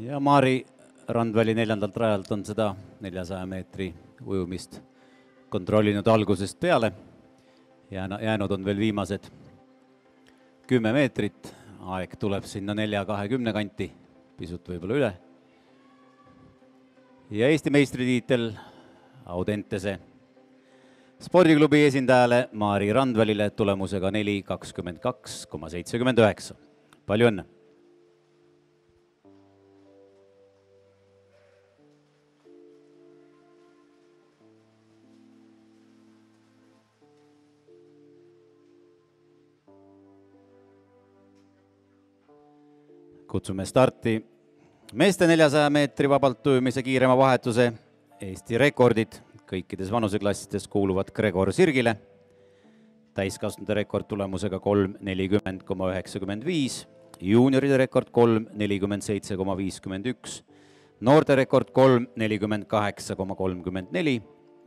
Speaker 3: Ja Maari Randväli 4. rajalt on seda 400 meetri ujumist kontrollinud algusest peale. Jäänud on veel viimased 10 meetrit. Aeg tuleb sinna 4.20 kanti, pisut võib-olla üle. Ja Eesti meistritiitel Audentese spordiklubi esindajale Maari Randvälile tulemusega 4.22,79. Palju õnne! Kutsume starti meeste 400 meetri vabalt ujumise kiirema vahetuse. Eesti rekordid kõikides vanuseklassides kuuluvad Gregor Sirgile. Täiskasvanute rekord tulemusega 3.40,95, juunioride rekord 3.47,51, noorte rekord 3.48,34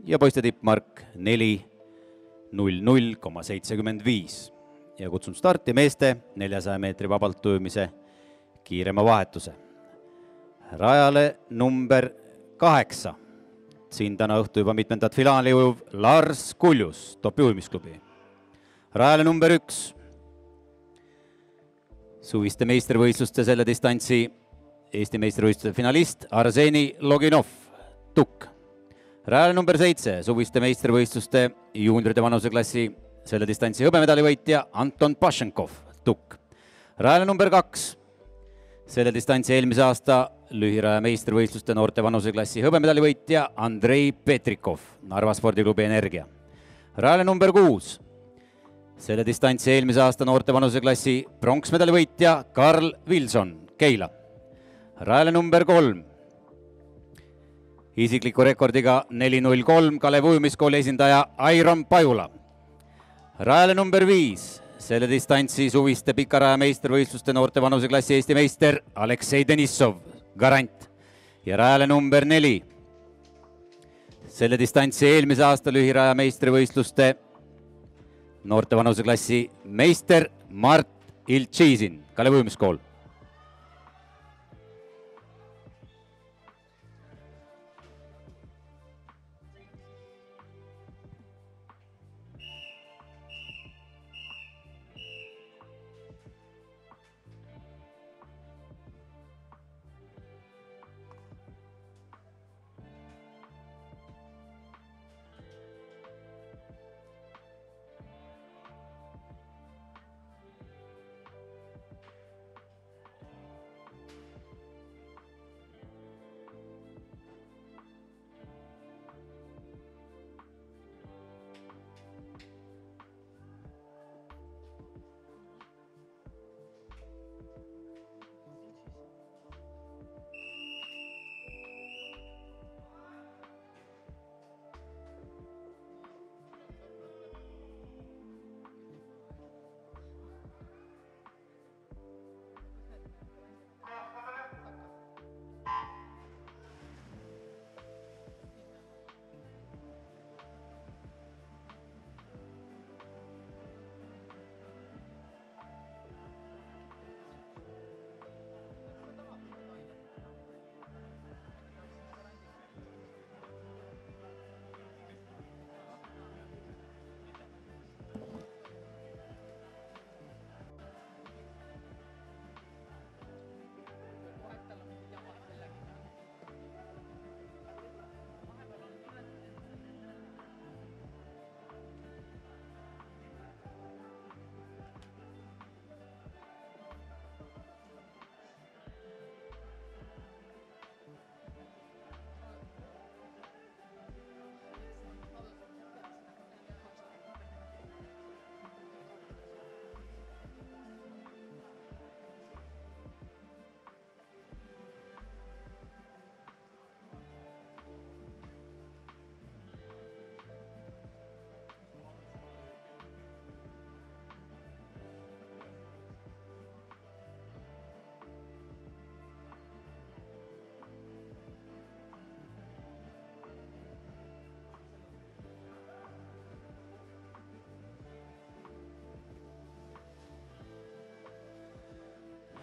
Speaker 3: ja poiste tippmark 4.00,75. Ja kutsun starti meeste 400 meetri vabalt ujumise kiirema vahetuse. Rajale number 8. Siin täna õhtu juba mitmendat finaali ujuv Lars Kuljus, Topi ujumisklubi. Rajale number 1. Suviste meistrivõistluste selle distantsi Eesti meistrivõistluste finalist Arseni Loginov, Tukk. Rajale number 7. Suviste meistrivõistluste juunioride vanuseklassi selle distantsi hõbemedali võitja Anton Pašenkov, Tukk. Rajale number 2. Selle distantsi eelmise aasta lühiraja meistrivõistluste noorte vanuseklassi hõbemedali võitja Andrei Petrikov, Narva spordiklubi Energia. Rajale number 6, selle distantsi eelmise aasta noorte vanuseklassi pronksmedali võitja Karl Wilson, Keila. Rajale number 3, isikliku rekordiga 4.03 Kalev ujumiskooli esindaja Airon Pajula. Rajale number 5, selle distantsi suviste pikaraja meistrivõistluste noorte vanuseklassi Eesti meister Aleksei Denissov, Garant. Ja rajale number 4, selle distantsi eelmise aasta lühiraja meistrivõistluste noorte vanuseklassi meister Mart Iltšizin, Kalev ujumiskool.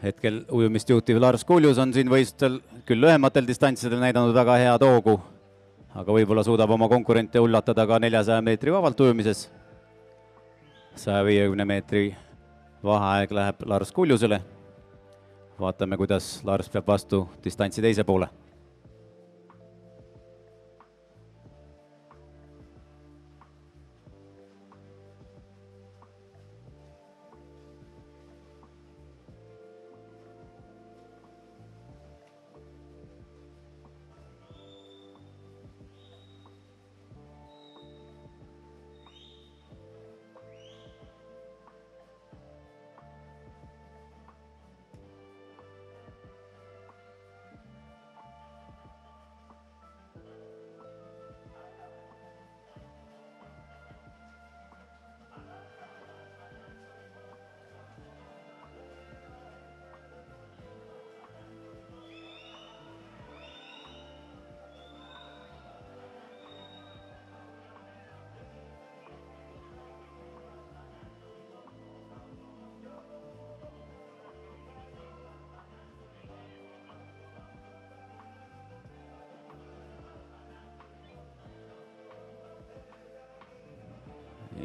Speaker 3: Hetkel ujumist juhtiv Lars Kuljus on siin võistlustel küll lühematel distantsidel näidanud väga head hoogu, aga võib-olla suudab oma konkurente ullatada ka 400 meetri vabalt ujumises. 150 meetri vaheaeg läheb Lars Kuljusele. Vaatame, kuidas Lars peab vastu distantsi teise poole.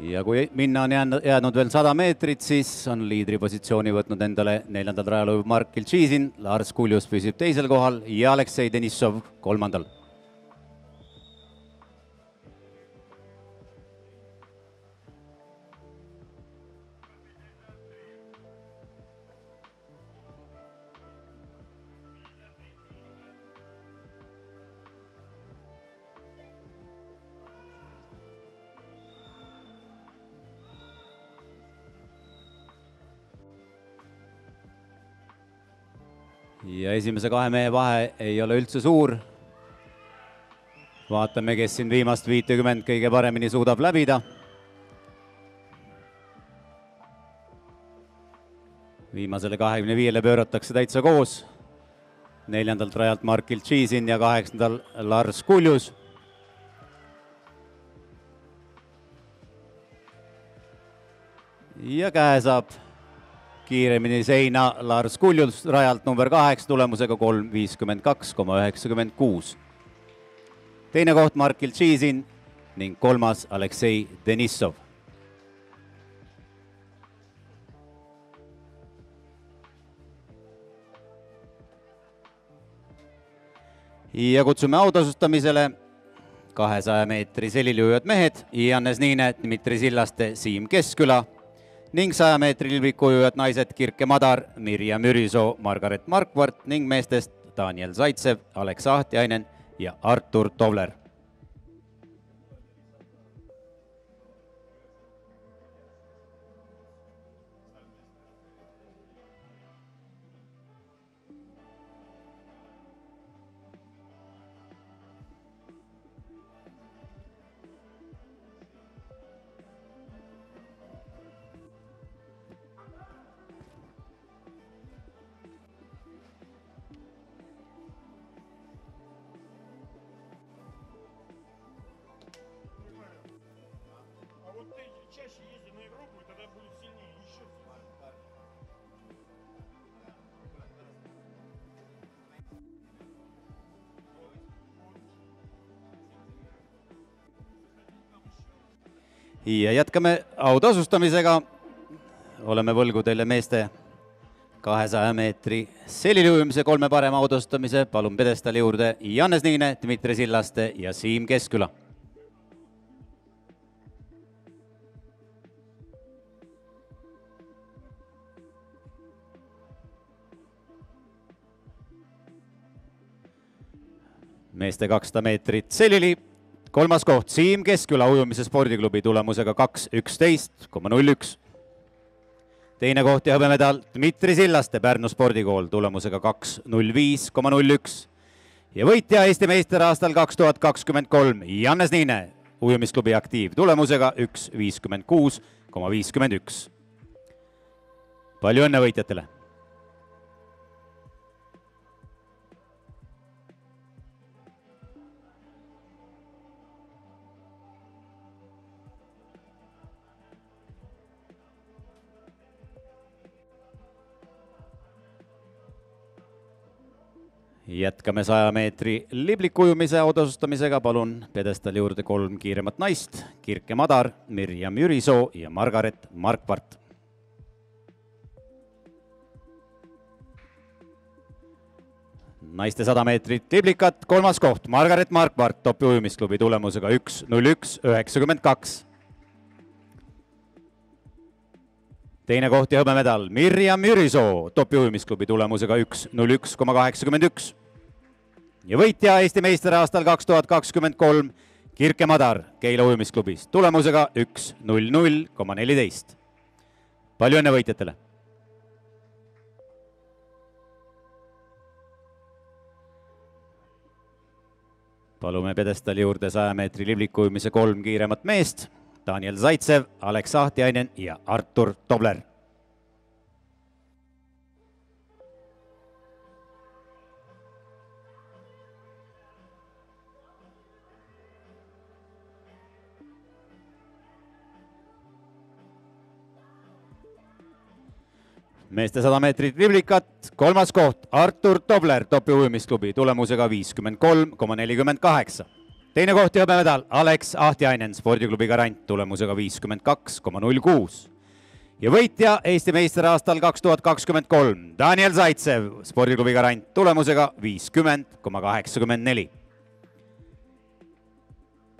Speaker 3: Ja kui minna on jäänud veel 100 meetrit, siis on liidripositsiooni võtnud endale 4. rajal ujuv Mark Iltšizin, Lars Kuljus püsib teisel kohal ja Aleksei Denissov 3. ja esimese kahe mehe vahe ei ole üldse suur. Vaatame, kes siin viimast 50 kõige paremini suudab läbida. Viimasele 25-le pööratakse täitsa koos. 4. rajalt Mark Iltšizin ja 8. Lars Kuljus. Ja käe saab kiiremini seina Lars Kuljus rajalt number 8 tulemusega 3.52,96. Teine koht Mark Iltšizin ning kolmas Aleksei Denissov. Ja kutsume autasustamisele 200 meetri selilujujad mehed Jannes Niine, Dmitri Sillaste, Siim Keskküla ning 100 meetri livikujujad naised Kirke Madar, Mirjam Jürisoo, Margaret Markvart ning meestest Daniel Zaitsev, Alex Ahtiainen ja Artur Tovler. Ja jätkame autasustamisega. Oleme võlgu teile meeste 200 meetri seliliujumise 3 parema autasustamise. Palun pedestali juurde Jannes Niine, Dmitri Sillaste ja Siim Keskküla. Meeste 200 meetrit selili. Kolmas koht Siim Keskküla ujumise spordiklubi tulemusega 2.11,01. Teine koht ja hõbemedal Dmitri Sillaste Pärnu spordikool tulemusega 2.05,01. Ja võitja Eesti meister aastal 2023 Jannes Niine ujumisklubi aktiiv tulemusega 1.56,51. Palju õnne võitjatele! Jätkame 100 meetri liblikujumise autasustamisega. Palun pedestali juurde 3 kiiremat naist. Kirke Madar, Mirjam Jürisoo ja Margaret Markvart. Naiste 100 meetrit liblikat. Kolmas koht Margaret Markvart topi ujumisklubi tulemusega 1.01,92. Teine koht ja hõbemedal Mirjam Jürisoo topi ujumisklubi tulemusega 1.01,81. Ja võitja Eesti meister aastal 2023 Kirke Madar Keila ujumisklubis tulemusega 1.00,14. Palju õnne võitjatele! Palume pedestali juurde 100 meetri liblikujumise 3 kiiremat meest. Daniel Zaitsev, Alex Ahtiainen ja Artur Tovler. Meeste 100 meetrit liblikat, kolmas koht Artur Tovler topi ujumisklubi tulemusega 53,48. Teine koht ja hõbemedal Alex Ahtiainen spordiklubi Garant tulemusega 52,06. Ja võitja Eesti meister aastal 2023 Daniel Zaitsev spordiklubi Garant tulemusega 50,84.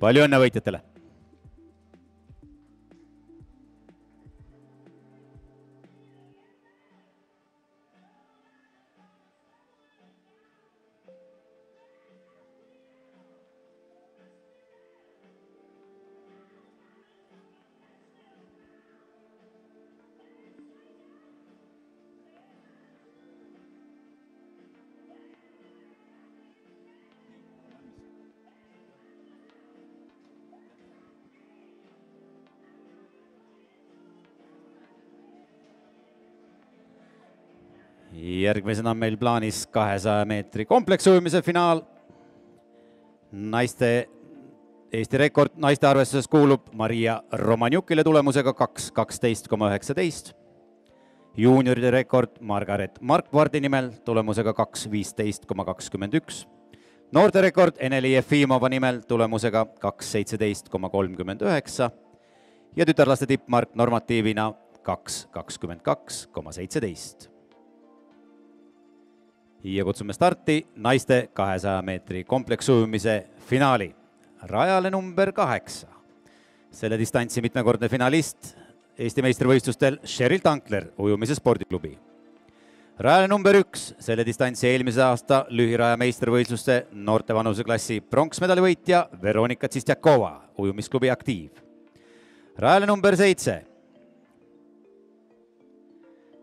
Speaker 3: Palju õnne võitjatele! Järgmisena on meil plaanis 200 meetri kompleksujumise finaal. Eesti rekord naiste arvestuses kuulub Maria Romanjukile tulemusega 2.12.19. Juunioride rekord Margaret Markvardi nimel tulemusega 2.15.21. Noorte rekord Eneli Jefimova nimel tulemusega 2.17.39. Ja tütarlaste tippmark normatiivina 2.22.17. Ja kutsume starti naiste 200 meetri kompleksujumise finaali. Rajale number 8. Selle distantsi mitmekordne finalist Eesti meistrivõistlustel Sheryl Tankler ujumise spordiklubi. Rajale number 1. Selle distantsi eelmise aasta lühiraja meistrivõistluste noorte vanuseklassi pronksmedali võitja Veronika Tsistjakova ujumisklubi Aktiiv. Rajale number 7.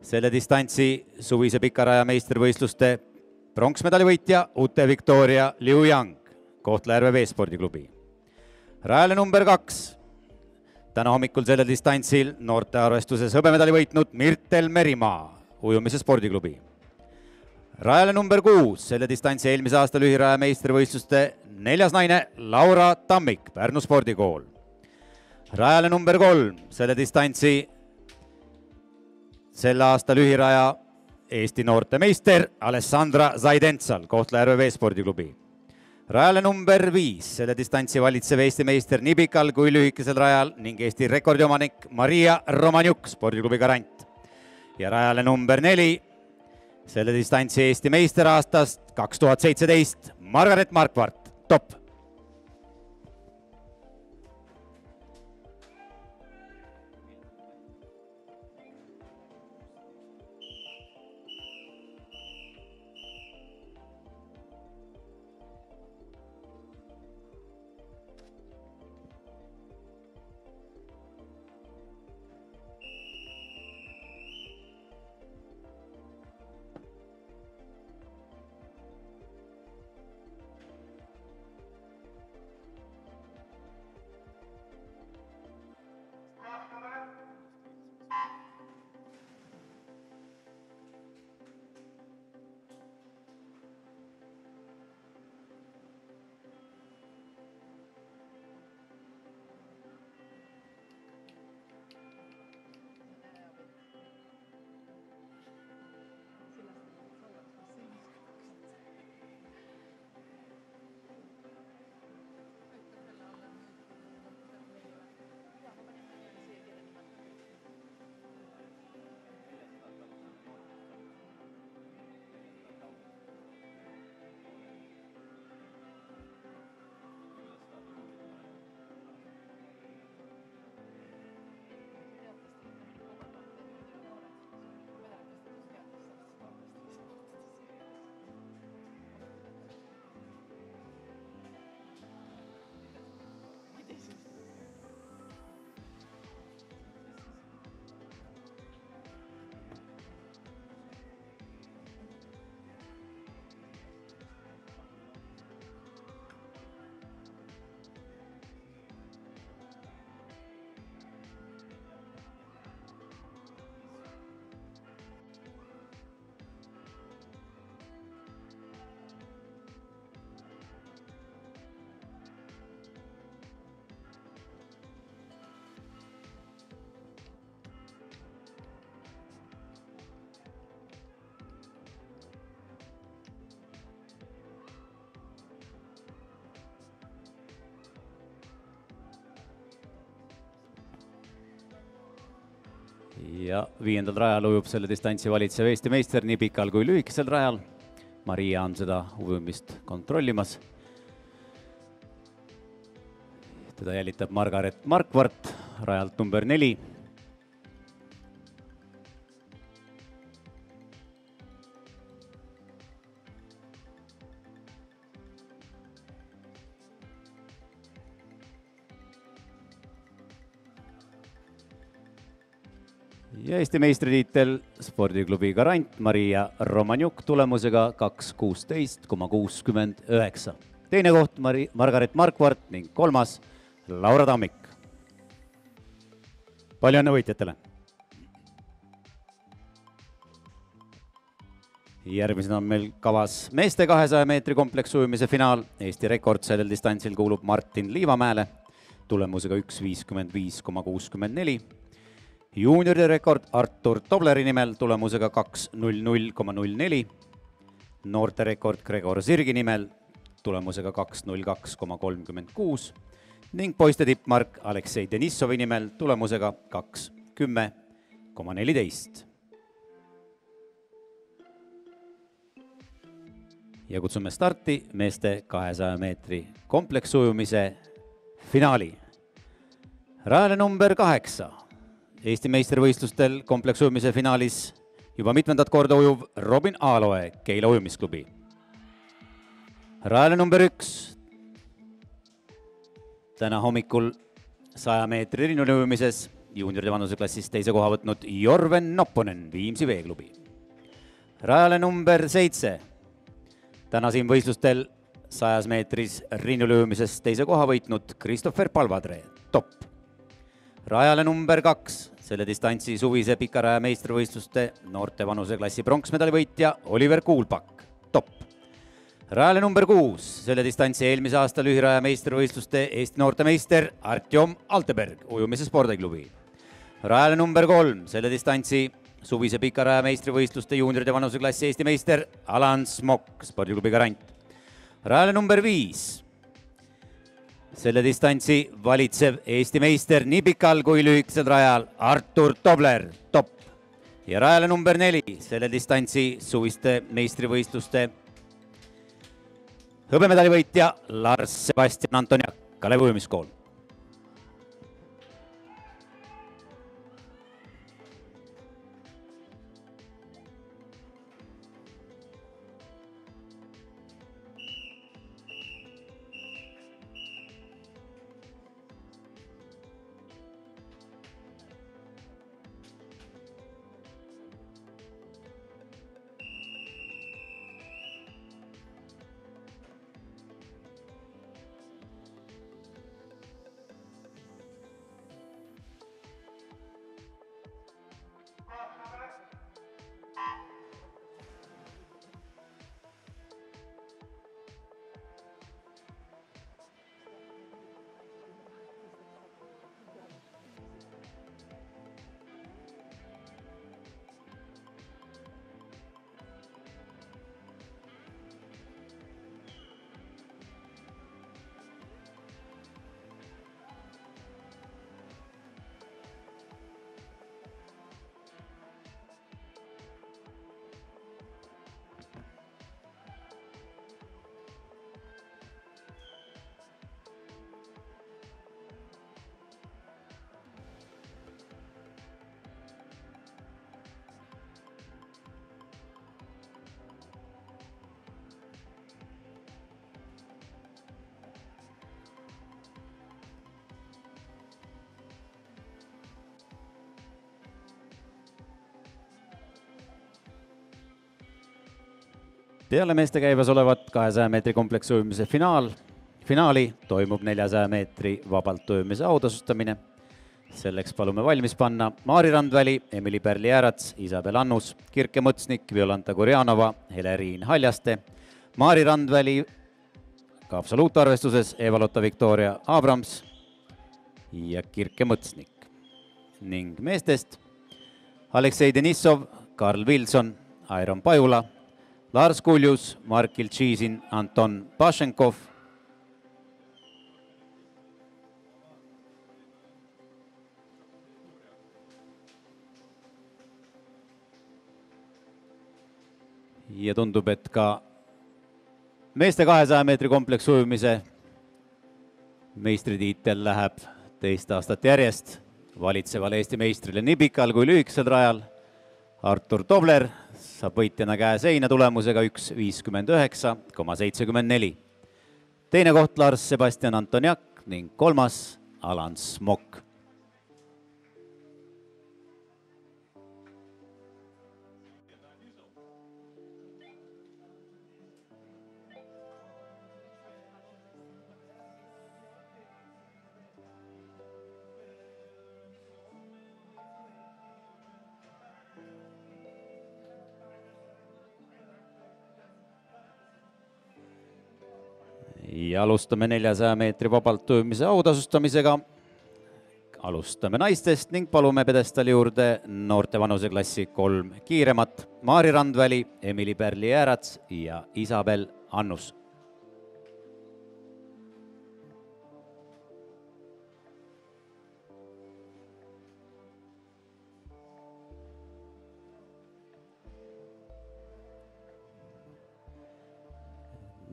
Speaker 3: Selle distantsi suvise pikaraja meistrivõistluste pronksmedali võitja Ute Victoria Liu Yang Kohtla-Järve veespordiklubi. Rajale number 2. Täna hommikul sellel distantsil noorte arvestuses hõbemedali võitnud Mirtel Merimaa ujumise spordiklubi. Rajale number 6. Selle distantsi eelmise aasta lühiraja meistrivõistluste 4. naine Laura Tammik Pärnu spordikool. Rajale number 3. Selle distantsi selle aasta lühiraja Eesti noorte meister Alessandra Zaidentsal Kohtla-Järve veespordiklubi. Rajale number 5. Selle distantsi valitsev Eesti meister nii pikal kui lühikesel rajal ning Eesti rekordiomanik Maria Romanjuk spordiklubi Garant. Ja rajale number 4. Selle distantsi Eesti meister aastast 2017 Margaret Markvart, top. Ja 5. rajal ujub selle distantsi valitsev Eesti meister nii pikal kui lühikesel rajal. Maria on seda ujumist kontrollimas. Teda jälitab Margaret Markvart rajalt number 4. Ja Eesti meistritiitel spordiklubi Garant Maria Romanjuk tulemusega 2.16.69. Teine koht Margaret Markvart ning 3. Laura Tammik. Palju õnne võitjatele! Järgmisena on meil kavas meeste 200 meetri kompleksujumise finaal. Eesti rekord sellel distantsil kuulub Martin Liivamäele tulemusega 1.55,64. Juunioride rekord Artur Tobleri nimel tulemusega 2.00,04. Noorte rekord Gregor Sirgi nimel tulemusega 2.02,36 ning poiste tippmark Aleksei Denissovi nimel tulemusega 2.10,14. Ja kutsume starti meeste 200 meetri kompleksujumise finaali. Rajale number 8. Eesti meistrivõistlustel kompleksujumise finaalis juba mitmendat korda ujuv Robin Aaloe Keila ujumisklubi. Rajale number 1. Täna hommikul 100 meetri rinnujuhimises juunioride vanuseklassis teise koha võtnud Jorven Nopponen Viimsi veeklubi. Rajale number 7. Täna siin võistlustel 100 meetris rinnujuhimises teise koha võitnud Christopher Palvadre, top. Rajale number 2. Selle distantsi suvise pikaraja meistrivõistluste noorte vanuseklassi pronksmedali võitja Oliver Kuulpak, top. Rajale number 6. Selle distantsi eelmise aasta lühiraja meistrivõistluste Eesti noorte meister Artjom Alteberg, ujumise spordiklubi. Rajale number 3. Selle distantsi suvise pikaraja meistrivõistluste juunioride vanuseklassi Eesti meister Alan Smok, spordiklubi Garant. Rajale number 5. Selle distantsi valitsev Eesti meister nii pikal kui lühikesel rajal Artur Tobler, top. Ja rajale number 4. Selle distantsi suviste meistrivõistluste hõbemedali võitja Lars Sebastian Antoniak, Kalev ujumiskool. Peale meeste käivas olevat 200 meetri kompleksujumise finaali toimub 400 meetri vabalt ujumise autasustamine. Selleks palume valmis panna Maari Randväli, Emily Pärli-Jäärats, Isabel Annus, Kirke Mõtsnik, Violanta Gurjanova, Heleriin Haljaste, Maari Randväli ka absoluutarvestuses Eva-Lotta Victoria Abrams ja Kirke Mõtsnik. Ning meestest Aleksei Denissov, Karl Wilson, Airon Pajula, Lars Kuljus, Mark Iltšizin, Anton Pašenkov, ja tundub, et ka meeste 200 meetri kompleksujumise meistritiitel läheb teist aastat järjest valitsevale Eesti meistrile nii pikal kui lühikesel rajal. Artur Tobler saab võitjana käe seina tulemusega 1.59,74. Teine koht Lars Sebastian Antoniak ning kolmas Alan Smok. ja alustame 400 meetri vabalt ujumise autasustamisega. Alustame naistest ning palume pjedestaali juurde noorte vanuseklassi 3 kiiremat. Maari Randväli, Emily Pärli-Jäärats ja Isabel Annus.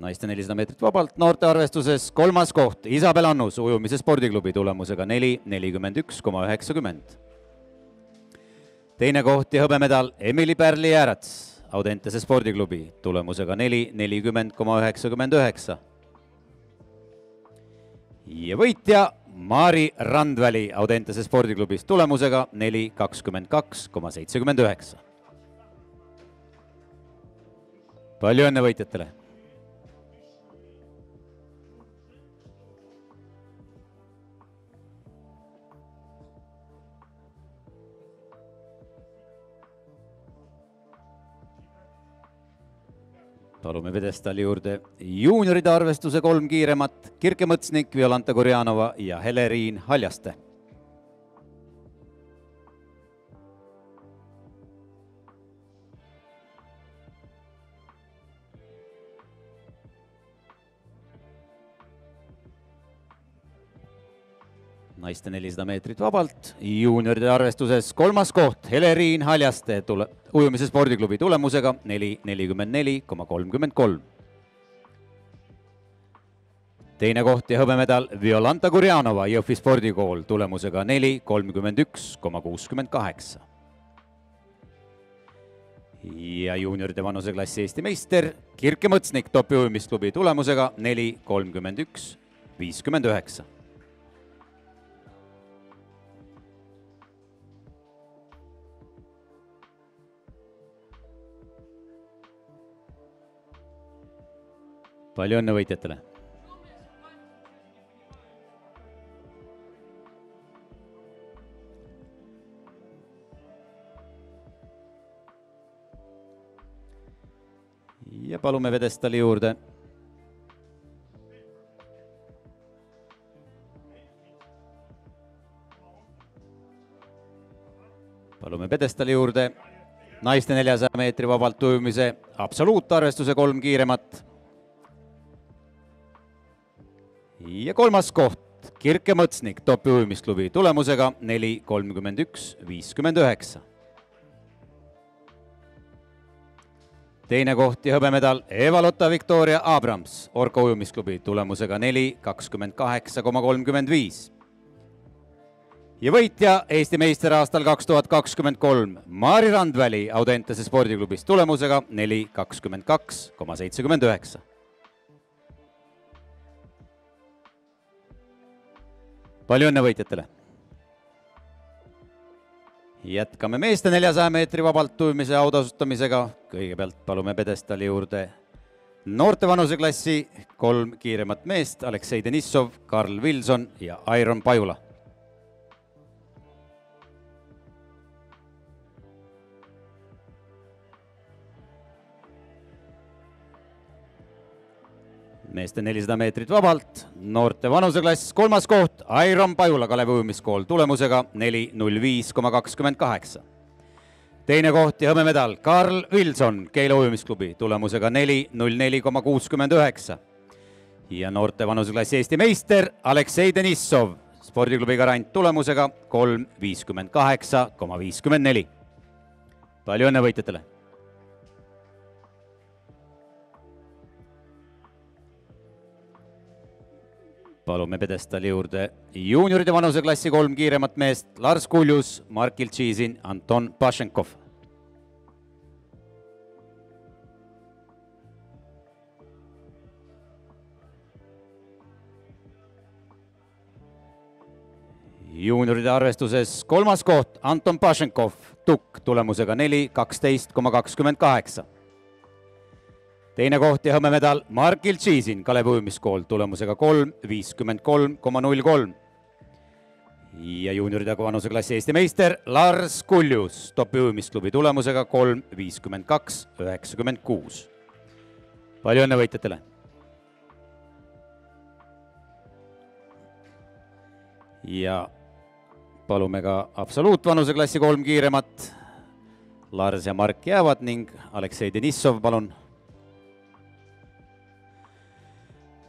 Speaker 3: Naiste 400 meetrit vabalt, noorte arvestuses 3. koht Isabel Annus ujumise spordiklubi tulemusega 4.41,90. Teine koht ja hõbemedal Emily Pärli-Jäärats Audentese spordiklubi tulemusega 4.40,99. Ja võitja Maari Randväli Audentese spordiklubis tulemusega 4.22,79. Palju õnne võitjatele! Palume pjedestaali juurde juunioride arvestuse 3 kiiremat, Kirke Mõtsnik, Violanta Gurjanova ja Heleriin Haljaste. Naiste 400 meetrit vabalt, juunioride arvestuses 3. koht Heleriin Haljaste ujumise spordiklubi tulemusega 4.44,33. Teine koht ja hõbemedal Violanta Gurjanova Jõhvi spordikool tulemusega 4.31,68. Ja juunioride vanuseklassi Eesti meister Kirke Mõtsnik topi ujumisklubi tulemusega 4.31,59. Palju õnne võitjatele! Ja palume pjedestaali juurde naiste 400 meetri vabalt ujumise absoluutarvestuse 3 kiiremat. Ja 3. koht Kirke Mõtsnik topi ujumisklubi tulemusega 4.31,59. Teine koht ja hõbemedal Eva-Lotta Victoria Abrams Orko ujumisklubi tulemusega 4.28,35. Ja võitja Eesti meister aastal 2023 Maari Randväli Audentese spordiklubis tulemusega 4.22,79. Palju õnne võitjatele! Jätkame meeste 400 meetri vabalt ujumise autasustamisega. Kõigepealt palume pjedestaali juurde noorte vanuseklassi 3 kiiremat meest Aleksei Denissov, Karl Vilson ja Airon Pajula. Meeste 400 meetrit vabalt, noorte vanuseklass 3. koht, Airon Pajula Kalevi ujumiskool tulemusega 4.05,28. Teine koht ja hõbemedal Karl Vilson Keila ujumisklubi tulemusega 4.04,69. Ja noorte vanuseklassi Eesti meister Aleksei Denissov spordiklubi Garant tulemusega 3.58,54. Palju õnne võitjatele! Palume pjedestaali juurde juunioride vanuseklassi 3 kiiremat meest Lars Kuljus, Mark Iltšizin, Anton Pašenkov. Juunioride arvestuses 3. koht Anton Pašenkov, tukk tulemusega 4.12,28. Teine koht ja hõbemedal Mark Iltšizin Kalevi ujumiskool tulemusega 3.53,03. Ja juunioride vanuseklassi Eesti meister Lars Kuljus topi ujumisklubi tulemusega 3.52,96. Palju õnne võitjatele! ja palume ka absoluutvanuse klassi 3 kiiremat. Lars ja Mark jäävad ning Aleksei Denissov, palun.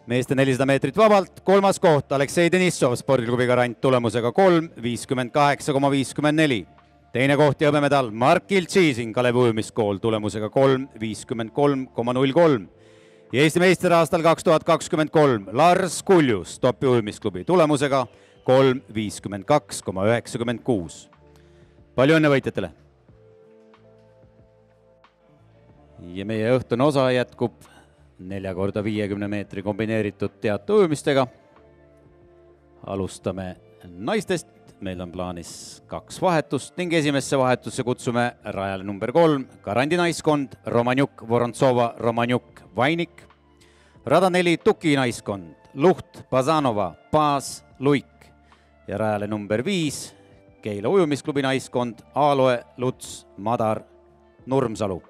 Speaker 3: Meeste 400 meetrit vabalt, 3. koht Aleksei Denissov, spordiklubi Garant tulemusega 3.58,54. Teine koht ja hõbemedal Mark Iltšiising, Kalevi ujumiskool tulemusega 3.53,03. Ja Eesti meister aastal 2023 Lars Kuljus, Topi ujumisklubi tulemusega 3.52,96. Palju õnne võitjatele! Ja meie õhtune osa jätkub 4x50 meetri kombineeritud teate ujumistega. Alustame naistest. Meil on plaanis 2 vahetust ning esimesse vahetusse kutsume rajale number 3 Garandi naiskond Romanjuk, Vorontsova, Romanjuk, Vainik. Rada 4 Tuki naiskond Luht, Bazanova, Paas, Luik. Ja rajale number 5 Keila ujumisklubi naiskond Aaloe, Luts, Madar, Nurmsalu.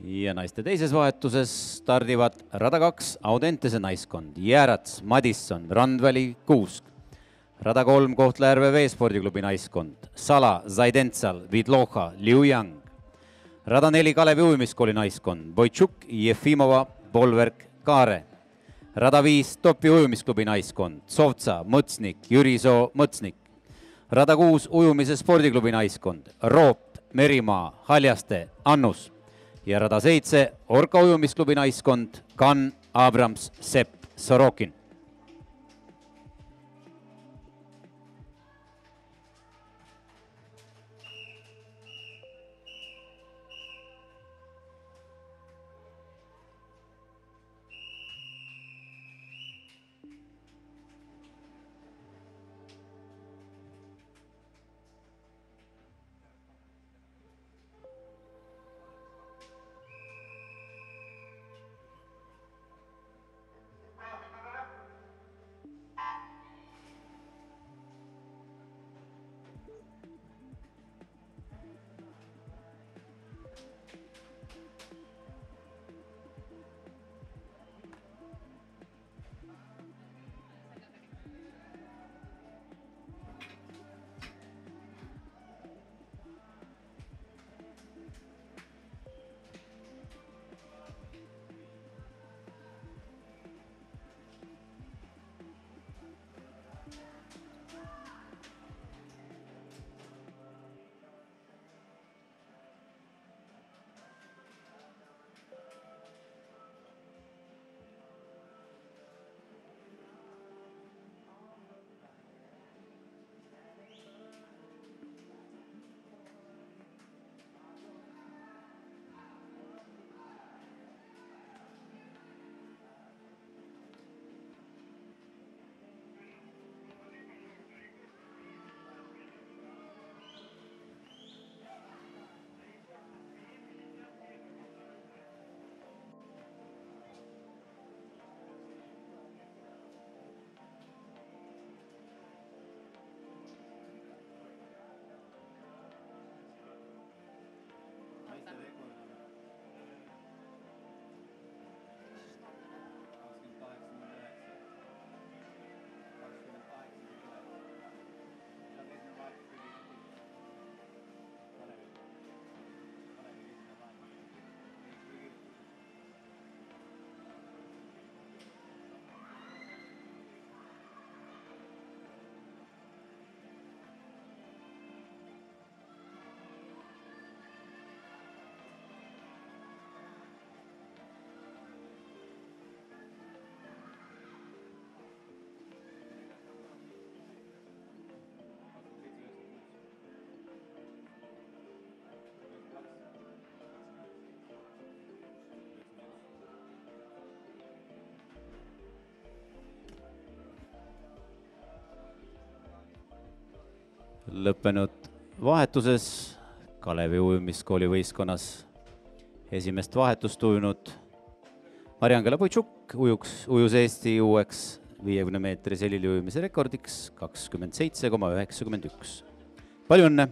Speaker 3: Ja naiste teises vahetuses stardivad rada 2 Audentese naiskond Järats, Madisson, Randväli, Kuusk. Rada 3 Kohtla-Järve veespordiklubi naiskond Sala, Zaidentsal, Vidloha, Liujang. Rada 4 Kalevi ujumiskooli naiskond Boitšuk, Jefimova, Bolverk, Kaare. Rada 5 Topi ujumisklubi naiskond Sovtsa, Mõtsnik, Jürisoo, Mõtsnik. Rada 6 ujumise spordiklubi naiskond Roop, Merimaa, Haljaste, Annus. Ja rada 7 Orka ujumisklubi naiskond Kan, Abrams, Sepp, Sorokin. lõppenud vahetuses Kalevi ujumiskooli võistkonnas esimest vahetust ujunud Mariangela Puitšuk ujus Eesti uueks 50 meetri selili ujumise rekordiks 27,91. Palju õnne!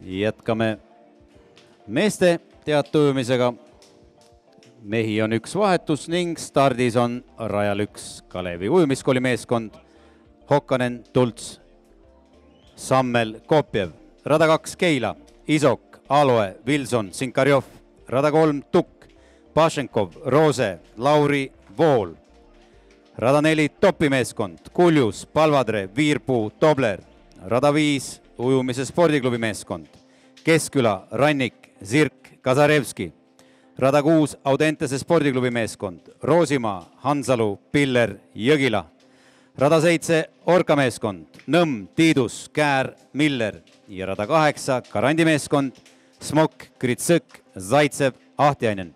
Speaker 3: Jätkame meeste teatujumisega. Mehi on üks vahetus ning stardis on rajal üks Kalevi ujumiskooli meeskond. Hokkanen, Tults, Sammel, Kopjev, rada 2 Keila, Isok, Aloe, Wilson, Sinkarjov, rada 3 Tukk, Pašenkov, Roose, Lauri, Vool, rada 4 topimeeskond, Kuljus, Palvadre, Viirpuu, Tobler, rada 5 ujumise spordiklubi meeskond, Keskküla, Rannik, Zirk, Kasarevski, rada 6 Audentese spordiklubi meeskond, Roosimaa, Hansalu, Piller, Jõgila, rada 7 Orka meeskond, Nõmm, Tiidus, Käär, Miller ja rada 8 Karandi meeskond, Smok, Kritsõk, Zaitsev, Ahtiainen.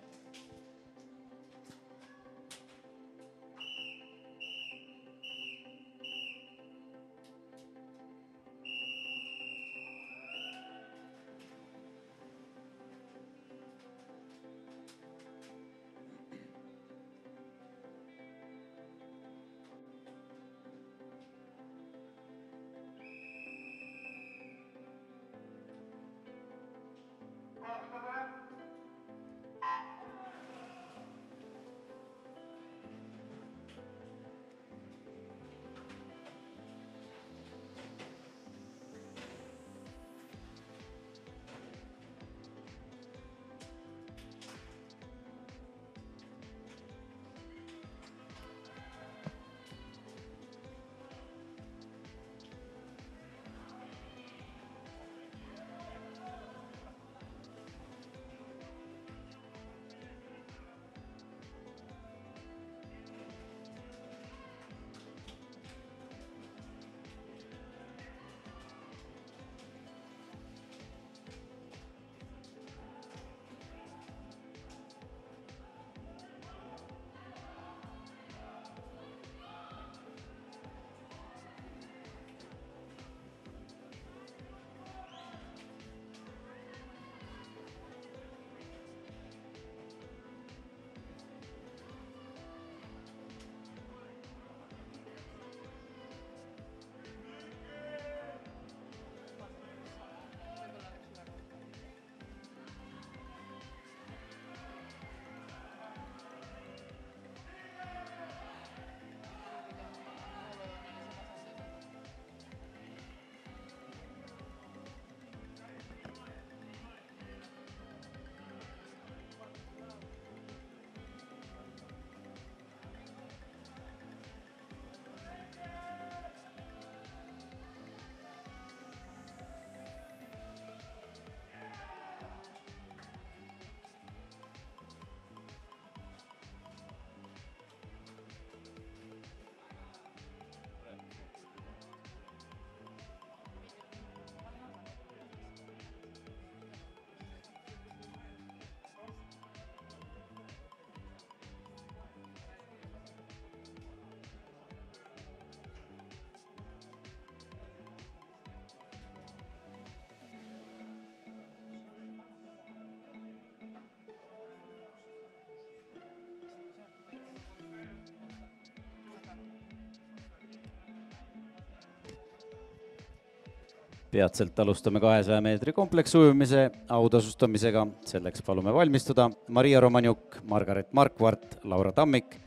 Speaker 3: Peatselt alustame 200 meetri kompleksujumise autasustamisega. Selleks palume valmistuda Maria Romanjuk, Margaret Markvart, Laura Tammik,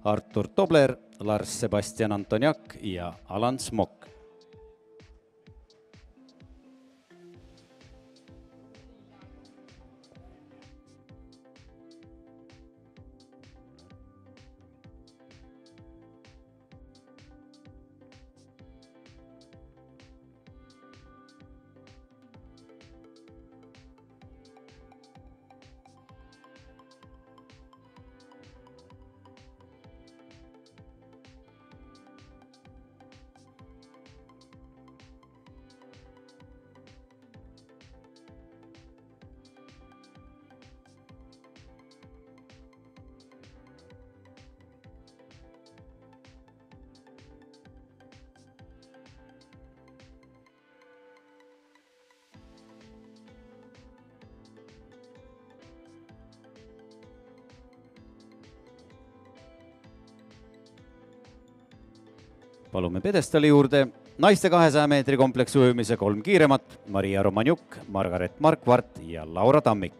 Speaker 3: Artur Tobler, Lars Sebastian Antoniak ja Alan Smok. Palume pjedestaali juurde naiste 200 meetri kompleksi ujumise 3 kiiremat, Maria Romanjuk, Margaret Markvart ja Laura Tammik.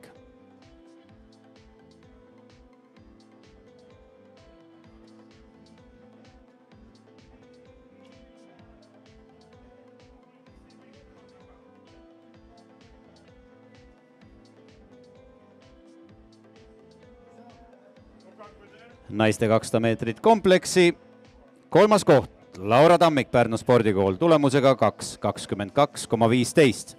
Speaker 3: Naiste 200 meetrit kompleksi, 3. koht, Laura Tammik, Pärnu spordikool, tulemusega 2.22,15.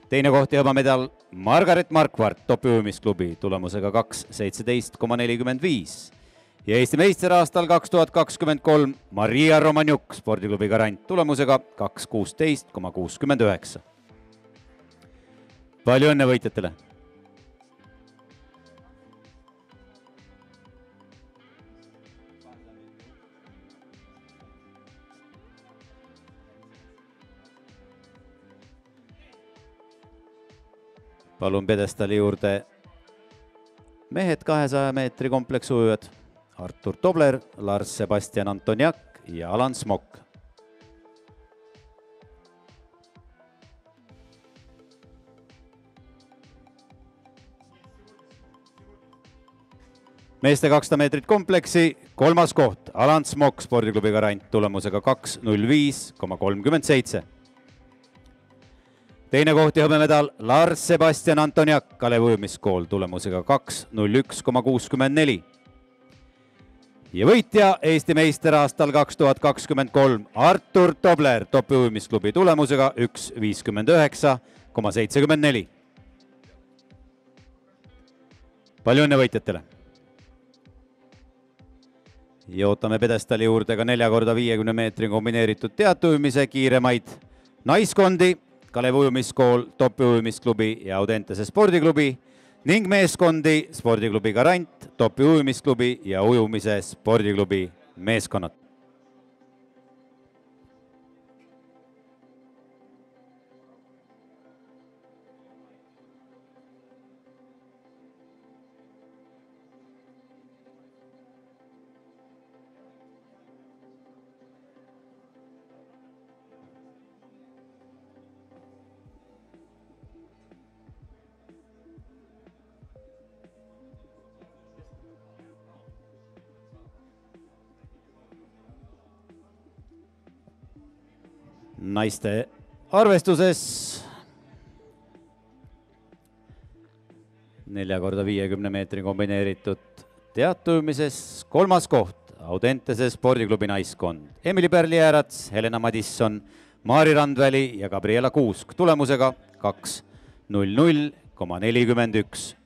Speaker 3: Teine koht ja hõbemedal Margaret Markvart, Topi ujumisklubi, tulemusega 2.17,45. Ja Eesti meister aastal 2023 Maria Romanjuk, spordiklubi Garant, tulemusega 2.16,69. Palju õnne võitjatele! Palun pjedestaali juurde mehed 200 meetri kompleksujujad Artur Tobler, Lars Sebastian Antoniak ja Alan Smok. Meeste 200 meetrit kompleksi, 3. koht, Alan Smok, spordiklubi Garant, tulemusega 2.05,37. Teine koht ja hõbemedal Lars Sebastian Antoniak, Kalevi ujumiskool, tulemusega 2.01,64. Ja võitja Eesti meister aastal 2023 Artur Tobler, Topi ujumisklubi, tulemusega 1.59,74. Palju õnne võitjatele! Ja ootame pjedestaali juurde ka 4x50 meetri kombineeritud teatujumise kiiremaid naiskondi, Kalevi ujumiskool, Topi ujumisklubi ja Audentese spordiklubi ning meeskondi spordiklubi Garant, Topi ujumisklubi ja ujumise spordiklubi meeskonnad. Naiste arvestuses 4x50 meetri kombineeritud teatujumises 3. koht, Audentese spordiklubi naiskond, Emily Pärli-Jäärats, Helena Madisson, Maari Randväli ja Gabriela Kuusk, tulemusega 2.00,41.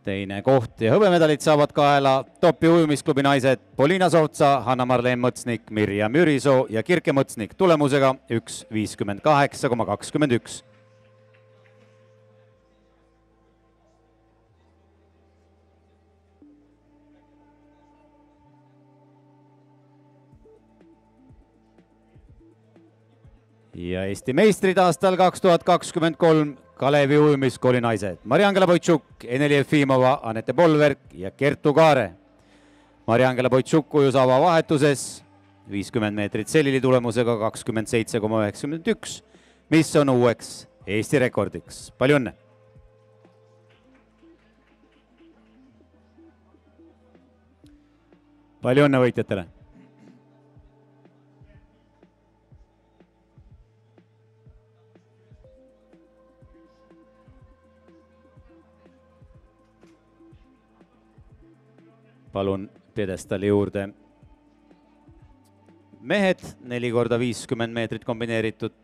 Speaker 3: Teine koht ja hõbemedalid saavad kaela Topi ujumisklubi naised Poliina Sohtsa, Hanna-Marleen Mõtsnik, Mirjam Jürisoo ja Kirke Mõtsnik, tulemusega 1.58,21. Ja Eesti meistrid aastal 2023 Kalevi ujumiskooli naised Mariangela Boitšuk, Eneli Jefimova, Anette Polverk ja Kertu Kaare. Mariangela Boitšuk ujus avavahetuses 50 meetrit selili tulemusega 27,91, mis on uueks Eesti rekordiks. Palju õnne! Palju õnne võitjatele! Palun pjedestaali juurde mehed 4x50 meetrit kombineeritud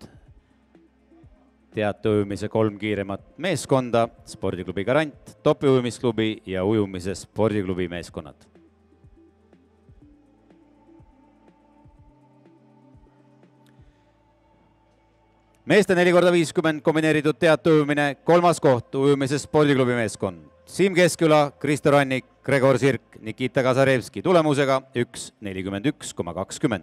Speaker 3: teatujumise 3 kiiremat meeskonda, spordiklubi Garant, Topi ujumisklubi ja ujumise spordiklubi meeskonnad. meeste 4x50 kombineeritud teatujumine, 3. koht ujumises spordiklubi meeskond. Siim Keskküla, Kristo Rannik, Gregor Sirk, Nikita Kasarevski tulemusega 1:41,20.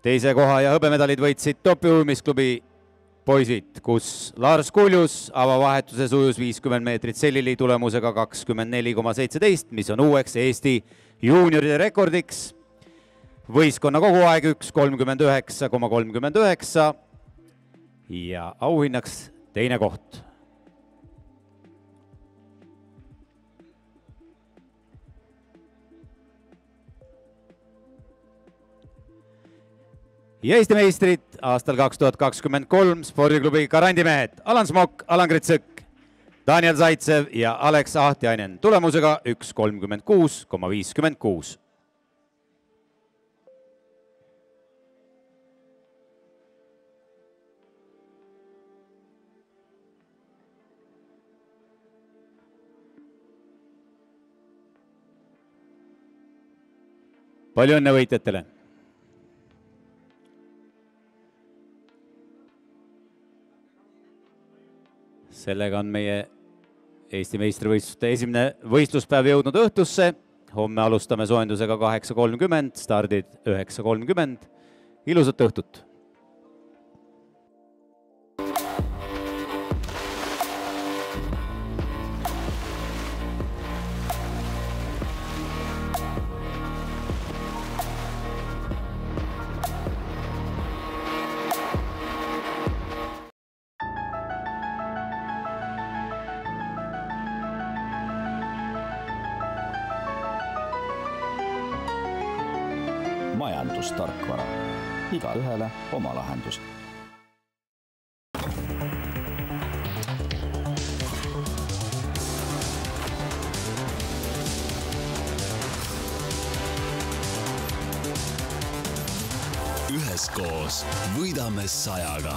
Speaker 3: Teise koha ja hõbemedalid võitsid Topi ujumisklubi poisid, kus Lars Kuljus avavahetuses ujus 50 meetrit sellili tulemusega 24,17, mis on uueks Eesti juunioride rekordiks. Võistkonna koguaeg 1:39,39 ja auhinnaks teine koht. Ja Eesti meistrid aastal 2023 spordiklubi Garandimehed Alan Smok, Alan Gritsõk, Daniel Zaitsev ja Alex Ahtiainen tulemusega 1:36,56. Palju õnne võitjatele! Sellega on meie Eesti meistrivõistluste esimene võistluspäev jõudnud õhtusse. Homme alustame soojendusega 8:30, stardid 9:30. Ilusat õhtut!
Speaker 1: Majandustarkvara. Igaühele oma lahendus.
Speaker 2: Üheskoos võidame 100-ga.